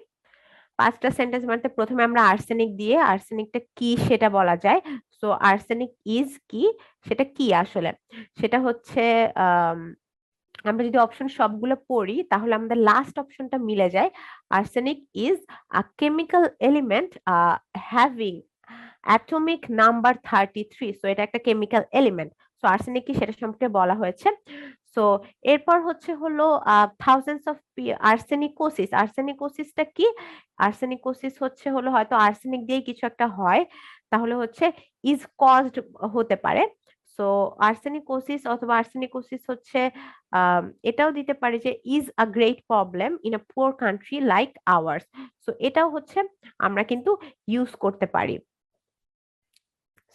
5টা সেন্টেন্স বানাতে প্রথমে আমরা আর্সেনিক দিয়ে আর্সেনিকটা কি সেটা বলা যায়। সো আর্সেনিক ইজ কি, সেটা কি আসলে? সেটা হচ্ছে আমরা যদি অপশন সবগুলো পড়ি তাহলে আমাদের লাস্ট অপশনটা মিলে যায়। Arsenic is a chemical element having atomic number 33। So এটা একটা কেমিক্যাল এলিমেন্ট। সো আর্সেনিক কি সেটা সম্পর্কে বলা হয়েছে। সো এরপর হলো থাউজেন্ডস অফ আর্সেনিকোসিসটা কি? আর্সেনিকোসিস হলো হয়তো আর্সেনিক দিয়ে কিছু একটা হয়, তাহলে হচ্ছে ইজ কজড হতে পারে। সো আর্সেনিকোসিস অথবা আর্সেনিকোসিস হচ্ছে এটাও দিতে পারে যে is a great problem in a poor country like ours. So এটাও হচ্ছে আমরা কিন্তু ইউজ করতে পারি।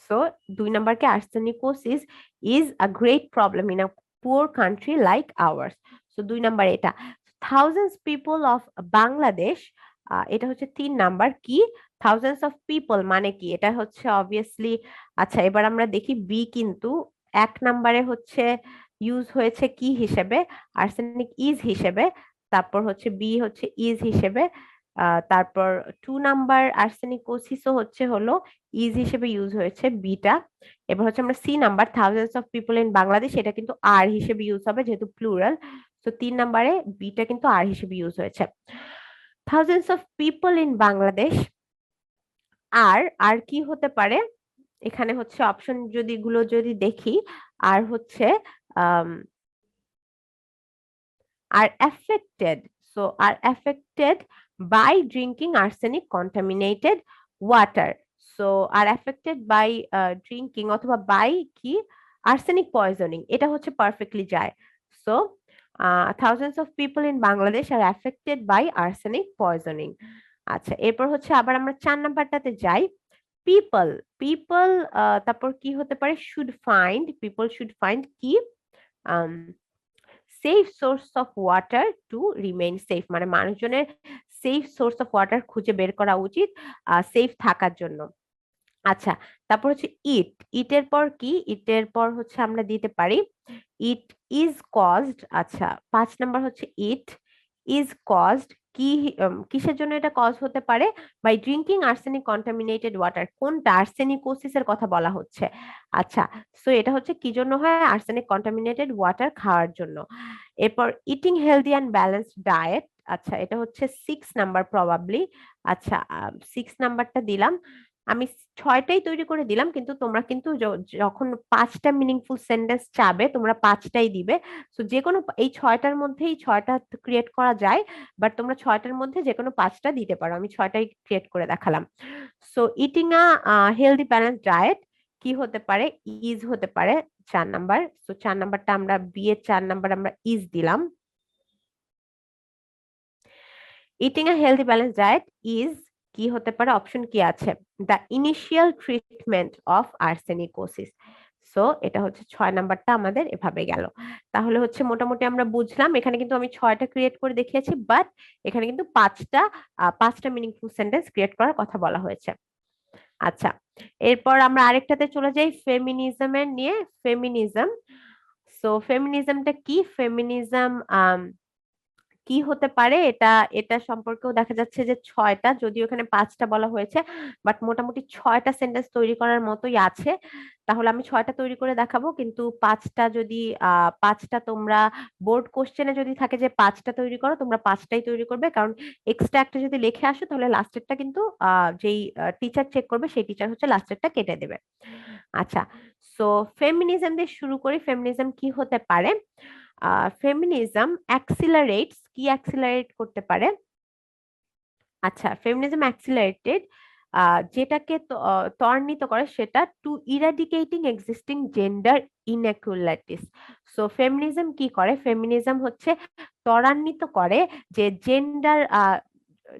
সো 2 নম্বরকে arsenicosis is a great problem in a poor country like ours. So 2 number এটা। থাউজেন্ডস পিপল অফ বাংলাদেশ, এটা হচ্ছে 3 নাম্বার। কি থাউজেন্ডস অফ পিপল মানে কি? এটা হচ্ছে অবভিয়াসলি। আচ্ছা, এবার আমরা দেখি বি কিন্তু 1 নম্বরে হচ্ছে ইউজ হয়েছে কি হিসেবে? আর্সেনিক ইজ হিসেবে। তারপর হচ্ছে বি হচ্ছে ইজ হিসেবে। তারপর 2 নাম্বার আর্সেনিকোসিসও হলো ইজ হিসেবে ইউজ হয়েছে বিটা। এবার হচ্ছে আমরা see number thousands of people in Bangladesh, এটা কিন্তু আর হিসেবে ইউজ হবে যেহেতু প্লুরাল। তো 3 নম্বরে বিটা কিন্তু আর হিসেবে ইউজ হয়েছে। Thousands of people in Bangladesh, আর কি হতে পারে? এখানে হচ্ছে অপশন যদি দেখি, আর হচ্ছে আম, are affected. So are affected by drinking arsenic contaminated water. So are affected by drinking অথবা by কি arsenic poisoning, এটা হচ্ছে পারফেক্টলি যায়। So thousands of people in Bangladesh are affected by arsenic poisoning. আচ্ছা, এরপর হচ্ছে আবার আমরা 4 নাম্বারটাতে যাই। পিপল পিপল তারপর কি হতে পারে? পিপল শুড ফাইন্ড কি safe source of water to remain safe, মানে মানুষজনের সেফ সোর্স অফ ওয়াটার খুঁজে বের করা উচিত সেফ থাকার জন্য। আচ্ছা, তারপর হচ্ছে ইটের পর কি? ইটের পর হচ্ছে আমরা দিতে পারি ইট ইজ কজড। আচ্ছা, 5 নাম্বার হচ্ছে ইট ইজ কজড কি কিসের জন্য এটা কজ হতে পারে? By drinking arsenic contaminated water. কোনটা? আর্সেনিকোসিসের কথা বলা হচ্ছে। আচ্ছা, সো এটা হচ্ছে কি জন্য হয়? আর্সেনিক কন্টামিনেটেড ওয়াটার খাওয়ার জন্য। এরপর eating healthy and balanced diet. আচ্ছা, এটা হচ্ছে 6 নাম্বার প্রবাবলি। আচ্ছা, 6 নাম্বারটা দিলাম আমি। 6টাই তৈরি করে দিলাম, কিন্তু তোমরা কিন্তু যখন 5টা মিনিংফুল সেন্টেন্স চাবে তোমরা 5টাই দিবে। তো যে কোনো এই 6টার মধ্যেই 6টা ক্রিয়েট করা যায়, বাট তোমরা 6টার মধ্যে যে কোনো 5টা দিতে পারো। আমি 6টাই ক্রিয়েট করে দেখালাম। So eating a healthy balance diet কি হতে পারে? ইজ হতে পারে 4 নাম্বার। তো 4 নাম্বারটা আমরা বি এর 4 নাম্বার আমরা ইজ দিলাম। Eating a healthy balance diet is কি হতে পারে? অপশন কি আছে? The initial treatment of arsenicosis. So এটা হচ্ছে 6 নাম্বারটা আমাদের এভাবে গেল। তাহলে হচ্ছে মোটামুটি আমরা বুঝলাম, এখানে কিন্তু আমি 6টা ক্রিয়েট করে দেখিয়েছি, বাট এখানে কিন্তু পাঁচটা মিনিংফুল সেন্টেন্স ক্রিয়েট করার কথা বলা হয়েছে। আচ্ছা, এরপর আমরা আরেকটাতে চলে যাই, ফেমিনিজমের নিয়ে। ফেমিনিজম, সো ফেমিনিজমটা কি? ফেমিনিজম কি হতে পারে, এটা এটা সম্পর্কেও দেখা যাচ্ছে যে 6টা, যদিও এখানে 5টা বলা হয়েছে, বাট মোটামুটি 6টা সেন্টেন্স তৈরি করার মতোই আছে। তাহলে আমি 6টা তৈরি করে দেখাবো, কিন্তু 5টা যদি 5টা তোমরা বোর্ড কোশ্চেনে যদি থাকে যে 5টা তৈরি করো, তোমরা 5টাই তৈরি করবে, কারণ এক্সট্রা একটা যদি লিখে আসো তাহলে লাস্টেরটা কিন্তু যেই টিচার চেক করবে সেই টিচার হচ্ছে লাস্টেরটা কেটে দেবে। আচ্ছা, সো ফেমিনিজম দিয়ে শুরু করি। ফেমিনিজম কি হতে পারে? ফেমিনিজম অ্যাক্সিলারেটস, কি অ্যাক্সিলারেট করতে পারে? আচ্ছা, ফেমিনিজম অ্যাক্সিলারেটেড যেটাকে ত্বরান্বিত করে সেটা to eradicating existing gender inequalities. So feminism কি করে? ফেমিনিজম হচ্ছে ত্বরান্বিত করে যে জেন্ডার,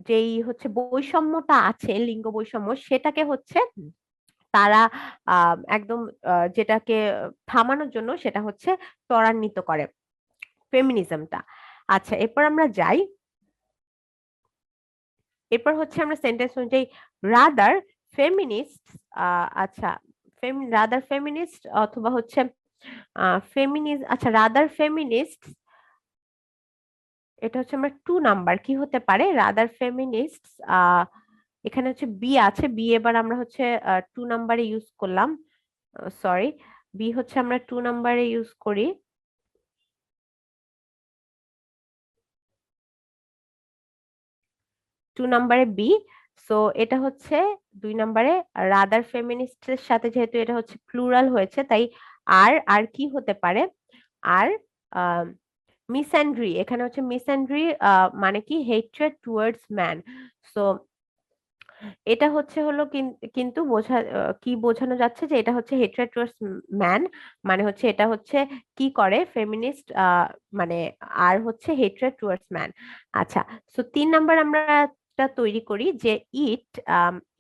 যেই হচ্ছে বৈষম্যটা আছে, লিঙ্গ বৈষম্য, সেটাকে হচ্ছে তারা একদম যেটাকে থামানোর জন্য সেটা হচ্ছে ত্বরান্বিত করে ফেমিনিজমটা। আচ্ছা, এরপর আমরা যাই, এরপর হচ্ছে আমরা সেন্টেন্স অনুযায়ী রাদার ফেমিনিস্ট, আচ্ছা রাদার ফেমিনিস্ট অথবা হচ্ছে আচ্ছা রাদার ফেমিনিস্ট, এটা হচ্ছে আমরা 2 নাম্বার কি হতে পারে? রাদার ফেমিনিস্ট, এখানে হচ্ছে বি আছে, বি এবার আমরা হচ্ছে 2 নাম্বারে ইউজ করলাম, সরি, বি হচ্ছে আমরা 2 নাম্বারে ইউজ করি, 2 নাম্বারে বি। সো এটা হচ্ছে 2 নাম্বারে রাদার ফেমিনিস্টের সাথে যেহেতু এটা হচ্ছে প্লুরাল হয়েছে, তাই আর আর কি হতে পারে? আর মিসঅ্যান্ড্রি, এখানে হচ্ছে মিসঅ্যান্ড্রি মানে কি? Hatred towards man. সো এটা হচ্ছে হলো কিন্তু কি বোঝানো যাচ্ছে যে এটা হচ্ছে হেট্রেড টুয়ার্ডস ম্যান, মানে হচ্ছে এটা হচ্ছে কি করে ফেমিনিস্ট, মানে আর হচ্ছে হেট্রেড টুয়ার্ডস ম্যান। আচ্ছা, সো 3 নাম্বার আমরা একটা তৈরি করি যে ইট,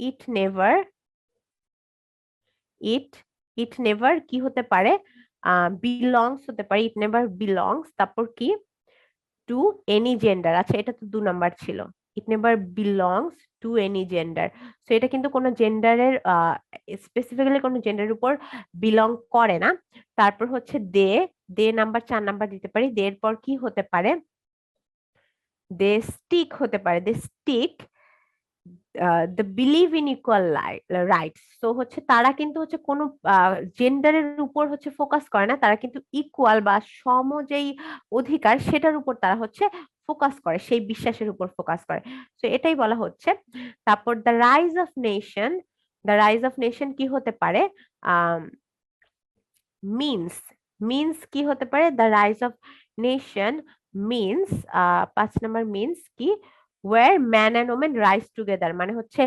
it never, it it never কি হতে পারে? বিলংস হতে পারে, ইট নেভার বিলংস, তারপর কি? To any gender. আচ্ছা, এটা তো 2 নাম্বার ছিল, it never belongs to any gender. তো এটা কিন্তু কোনো জেন্ডারের, স্পেসিফিক্যালি কোনো জেন্ডারের উপর বিলং করে না। তারপর হচ্ছে দে, দে নাম্বার 4 নাম্বার দিতে পারি, দের পর কি হতে পারে? দে স্টিক হতে পারে, they stick the believe in equal rights. তো হচ্ছে তারা কিন্তু হচ্ছে কোনো জেন্ডারের উপর হচ্ছে ফোকাস করে না, তারা কিন্তু ইকুয়াল বা সম যেই অধিকার সেটার উপর তারা হচ্ছে ফোকাস করে, সেই বিশ্বাসের উপর ফোকাস করে। তো এটাই বলা হচ্ছে। তারপর the rise of nation, the rise of nation কি হতে পারে? আহ মিনস, মিনস কি হতে পারে? The rise of nation means, 5 number means কি? Where man and women rise together, মানে হচ্ছে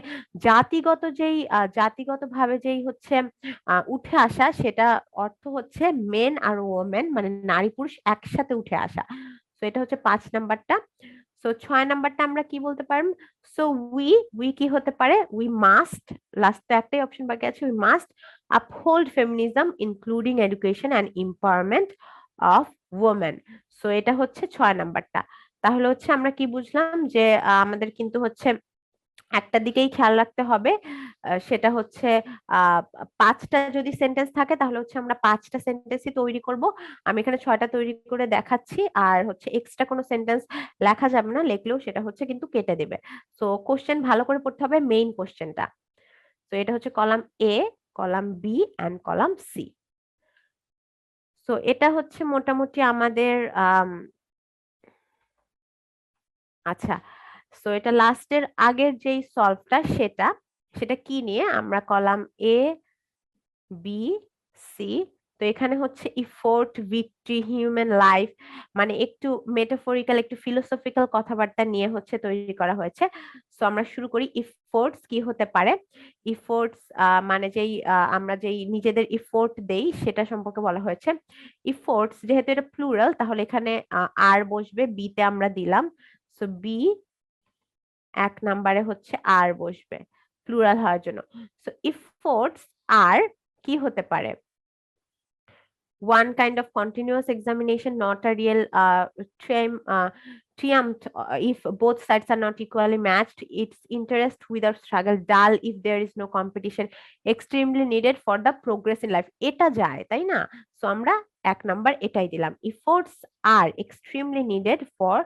জাতিগত যেই জাতিগত ভাবে যেই হচ্ছে উঠে আসা, সেটা অর্থ হচ্ছে মেন আর ওমেন, মানে নারী পুরুষ একসাথে উঠে আসা। তো এটা হচ্ছে 5 নাম্বারটা। সো 6 নাম্বারটা আমরা কি বলতে পারি? সো উই, উই কি হতে পারে? উই মাস্ট, লাস্টে একটাই অপশন বাকি আছে, we must uphold feminism including education and empowerment of women. So এটা হচ্ছে 6 নাম্বারটা। তাহলে হচ্ছে আমরা কি বুঝলাম যে আমাদের কিন্তু হচ্ছে একটা দিকেই খেয়াল রাখতে হবে, সেটা হচ্ছে আহ 5টা যদি সেন্টেন্স থাকে তাহলে হচ্ছে আমরা 5টা সেন্টেন্সই তৈরি করব। আমি এখানে 6টা তৈরি করে দেখাচ্ছি, আর হচ্ছে এক্সট্রা কোনো সেন্টেন্স লেখা যাবে না, লিখলেও সেটা হচ্ছে কিন্তু কেটে দেবে। তো কোশ্চেন ভালো করে পড়তে হবে, মেইন কোশ্চেনটা। তো এটা হচ্ছে column A, column B and column C. তো এটা হচ্ছে মোটামুটি আমাদের আচ্ছা, তো এটা লাস্টের আগের যেই সলভটা সেটা সেটা কি নিয়ে? আমরা কলাম এ বি সি, তো এখানে হচ্ছে ইফোর্ট, ভিক্টরি, হিউম্যান লাইফ, মানে একটু মেটাফরিক্যাল একটু ফিলোসফিক্যাল কথাবার্তা নিয়ে হচ্ছে তৈরি করা হয়েছে। তো আমরা শুরু করি, ইফোর্টস কি হতে পারে? ইফোর্টস মানে যেই আমরা যেই নিজেদের ইফোর্ট দেই সেটা সম্পর্কে বলা হয়েছে। ইফোর্টস যেহেতু এটা প্লুরাল, তাহলে এখানে আর বসবে, বিতে আমরা দিলাম, সো বি 1 নাম্বারে হচ্ছে আর বসবে প্লুরাল হওয়ার জন্য। সো ইফোর্টস আর কি হতে পারে? one kind of continuous examination, not a real triumph if both sides are not equally matched, its interest without struggle, dull if there is no competition, extremely needed for the progress in life. এটা যায় তাই না? So আমরা 1 number এটাই দিলাম, efforts are extremely needed for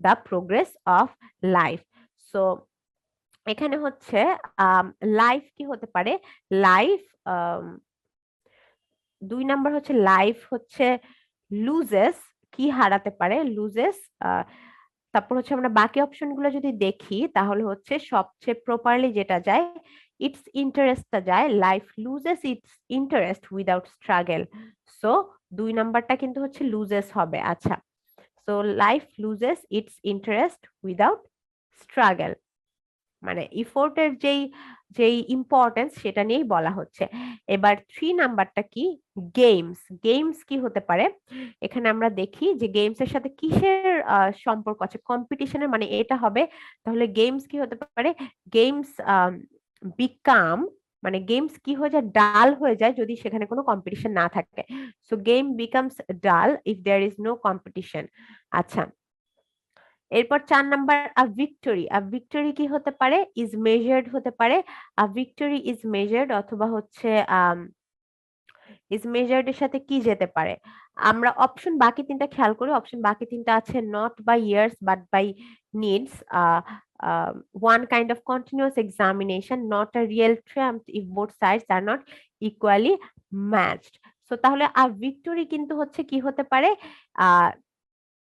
the progress of life. So এখানে হচ্ছে life কি হতে পারে, লাইফ 2 নাম্বার হচ্ছে লাইফ হচ্ছে লুজেস, কি হারাতে পারে, লুজেস। তারপর হচ্ছে আমরা বাকি অপশন গুলো যদি দেখি তাহলে হচ্ছে সবচেয়ে প্রপারলি যেটা যায়, ইটস ইন্টারেস্টটা যায়, life loses it's interest without struggle. So 2 নাম্বারটা কিন্তু হচ্ছে লুজেস হবে। আচ্ছা, so life loses it's interest without struggle, মানে ইফোর্টের যেই যেই ইম্পর্টেন্স সেটা নিয়েই বলা হচ্ছে। এবার 3 নাম্বারটা কি, গেমস। গেমস কি হতে পারে, এখানে আমরা দেখি যে গেমস এর সাথে কিসের সম্পর্ক আছে, কম্পিটিশনের, মানে এটা হবে। তাহলে গেমস কি হতে পারে, গেমস বিকাম, মানে গেমস কি হয়ে যায়, ডাল হয়ে যায় যদি সেখানে কোনো কম্পিটিশন না থাকে। So game becomes dull if there is no competition. আচ্ছা, এরপর 4 নাম্বার ভিক্টোরি। ভিক্টোরি কি হতে পারে, ইজ মেজার্ড হতে পারে, ভিক্টোরি ইজ মেজার্ড অথবা হচ্ছে ইজ মেজার্ড এর সাথে কি যেতে পারে। আমরা অপশন বাকি তিনটা খেয়াল করি, অপশন বাকি তিনটা আছে not by years but by needs, one kind of continuous examination, not a real triumph if both sides are not equally matched. So তাহলে ভিক্টোরি কিন্তু হচ্ছে কি হতে পারে, আহ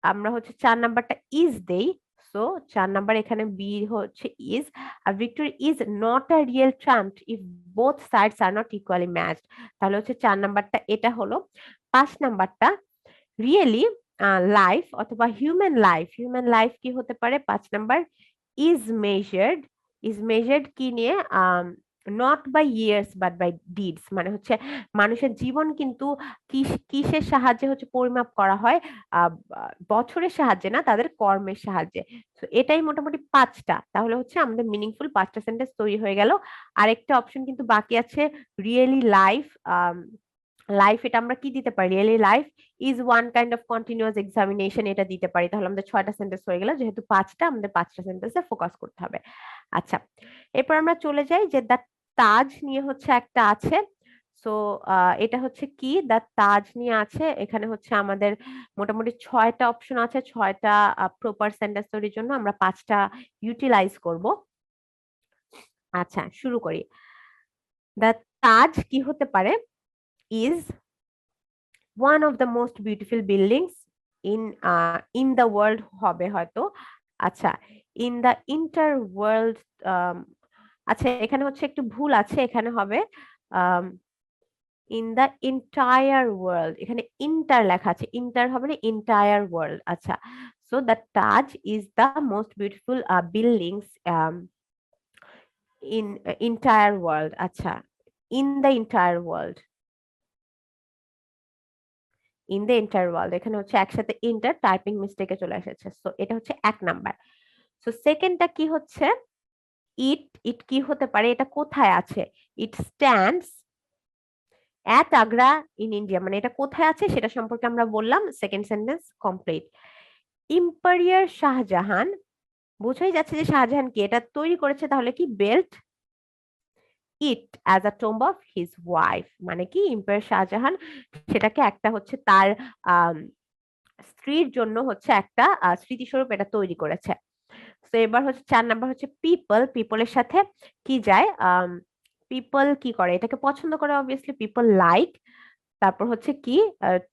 আমরা হচ্ছে 4 নাম্বারটা ইজ দেই। সো 4 নাম্বার এখানে বি হচ্ছে ইজ, আর victory is not a real trump if both sides are not equally matched. তাহলে হচ্ছে 4 নাম্বারটা এটা হলো। 5 নাম্বারটা রিয়েলি লাইফ অথবা হিউম্যান লাইফ, হিউম্যান লাইফ কি হতে পারে, 5 number is measured, is measured কি নিয়ে, not by years but by deeds, মানে হচ্ছে মানুষের জীবন কিন্তু কিসের সাহায্যে হচ্ছে পরিমাপ করা হয়, বছরের সাহায্যে না, তাদের কর্মের সাহায্যে। তো এটাই মোটামুটি 5টা, তাহলে হচ্ছে আমাদের মিনিংফুল 5টা সেন্টেন্স তৈরি হয়ে গেল। আরেকটা অপশন কিন্তু বাকি আছে, রিয়েলি লাইফ। লাইফ এটা আমরা কি দিতে পারি, really life is one kind of continuous examination, এটা দিতে পারি। তাহলে আমাদের 6টা সেন্টেন্স হয়ে গেল, যেহেতু 5টা আমাদের 5টা সেন্টেন্সে ফোকাস করতে হবে। আচ্ছা, এরপর আমরা চলে যাই যে দ্য তাজ নিয়ে হচ্ছে একটা আছে। সো এটা হচ্ছে কি, দ্য তাজ নিয়ে আছে, এখানে হচ্ছে আমাদের মোটামুটি 6টা অপশন আছে, 6টা প্রপার সেন্টেন্স তৈরির জন্য আমরা 5টা ইউটিলাইজ করব। আচ্ছা, শুরু করি। দ্য তাজ কি হতে পারে, is one of the most beautiful buildings in the world হবে হয়তো। আচ্ছা, in the inter world, আচ্ছা এখানে হচ্ছে একটু ভুল আছে, এখানে হবে in the entire world, এখানে ইন্টার লেখা আছে, ইন্টার হবে না, entire world। আচ্ছা, so the Taj is the most beautiful buildings in entire world। আচ্ছা, in the entire world, in the entire world, এখানে হচ্ছে একসাথে ইন্টার টাইপিং মিস্টেকে চলে এসেছে। সো এটা হচ্ছে 1 নাম্বার। সো সেকেন্ডটা কি হচ্ছে, ইট, ইট কি হতে পারে, এটা কোথায় আছে, it stands at Agra in India, মানে এটা কোথায় আছে সেটা সম্পর্কে আমরা বললাম, সেকেন্ড সেন্টেন্স কমপ্লিট। ইম্পেরিয়ার শাহজাহান, বোঝাই যাচ্ছে যে শাহজাহান কি এটা তৈরি করেছে, তাহলে কি belt it as a tomb of his wife, মানে কি ইম্পেরিয়ার শাহজাহান সেটাকে একটা হচ্ছে তার স্ত্রীর জন্য হচ্ছে একটা স্মৃতিস্বরূপ এটা তৈরি করেছে। তো এবার হচ্ছে 4 নাম্বার হচ্ছে পিপল, পিপলের সাথে কি যায়, পিপল কি করে, এটাকে পছন্দ করে, অবভিয়াসলি পিপল লাইক। তারপর হচ্ছে কি,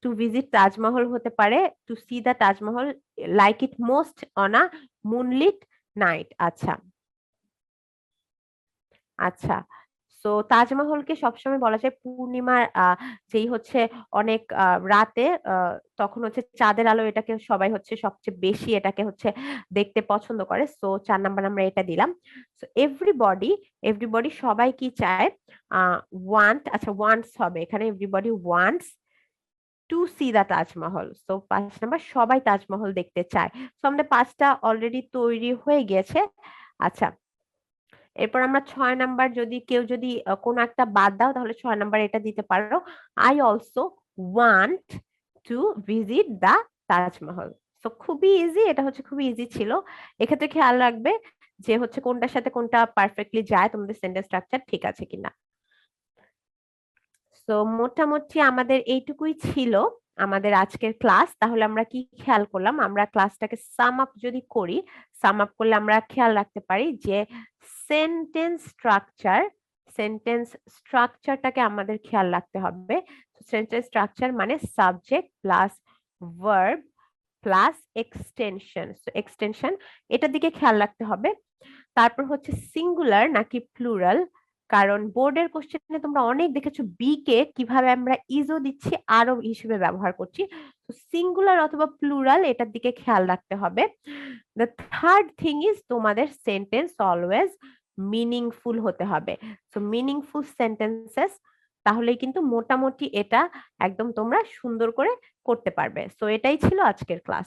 টু ভিজিট তাজমহল হতে পারে, to see the Taj Mahal, like it most on a moonlit night. আচ্ছা, আচ্ছা, তো তাজমহলকে সবসময় বলা যায় পূর্ণিমার যেই হচ্ছে অনেক রাতে, তখন হচ্ছে চাঁদের আলো, এটাকে সবাই হচ্ছে সবচেয়ে বেশি এটাকে হচ্ছে দেখতে পছন্দ করে। সো 4 নাম্বার আমরা এটা দিলাম। সো এভরিবডি, এভরিবডি সবাই কি চায়, ওয়ান্ট, আচ্ছা ওয়ান্টস হবে এখানে, everybody wants to see the Taj Mahal. So 5 number সবাই তাজমহল দেখতে চায়। সো আমাদের 5টা অলরেডি তৈরি হয়ে গেছে। আচ্ছা, এরপর আমরা 6 নাম্বার, যদি কেউ যদি কোনো একটা বাদ দাও তাহলে 6 নাম্বার এটা দিতে পারো, I also want to visit the Taj Mahal. তো খুবই ইজি, এটা হচ্ছে খুবই ইজি ছিল। এক্ষেত্রে খেয়াল রাখবে যে হচ্ছে কোনটার সাথে কোনটা পারফেক্টলি যায়, তোমাদের সেন্টেন্স স্ট্রাকচার ঠিক আছে কিনা। তো মোটামুটি আমাদের এইটুকুই ছিল আমাদের আজকের ক্লাস। তাহলে আমরা কি খেয়াল করলাম, আমরা ক্লাসটাকে সাম আপ যদি করি, সাম আপ করলে আমরা খেয়াল রাখতে পারি যে সেন্টেন্স স্ট্রাকচার, সেন্টেন্স স্ট্রাকচারটাকে আমাদের খেয়াল রাখতে হবে। সেন্টেন্স স্ট্রাকচার মানে subject plus verb plus extension, extension এটার দিকে খেয়াল রাখতে হবে। তারপর হচ্ছে সিঙ্গুলার নাকি প্লুরাল, কারণ বোর্ডের কোশ্চেনে তোমরা অনেক দেখেছো বি কে কিভাবে আমরা ইজও দিচ্ছি আরো হিসেবে ব্যবহার করছি। তো সিঙ্গুলার অথবা প্লুরাল এটার দিকে খেয়াল রাখতে হবে। দ্য থার্ড থিং ইজ তোমাদের সেন্টেন্স অলওয়েজ মিনিংফুল হতে হবে। সো মিনিংফুল সেন্টেন্সেস, তাহলেই কিন্তু মোটামুটি এটা একদম তোমরা সুন্দর করে করতে পারবে। সো এটাই ছিল আজকের ক্লাস।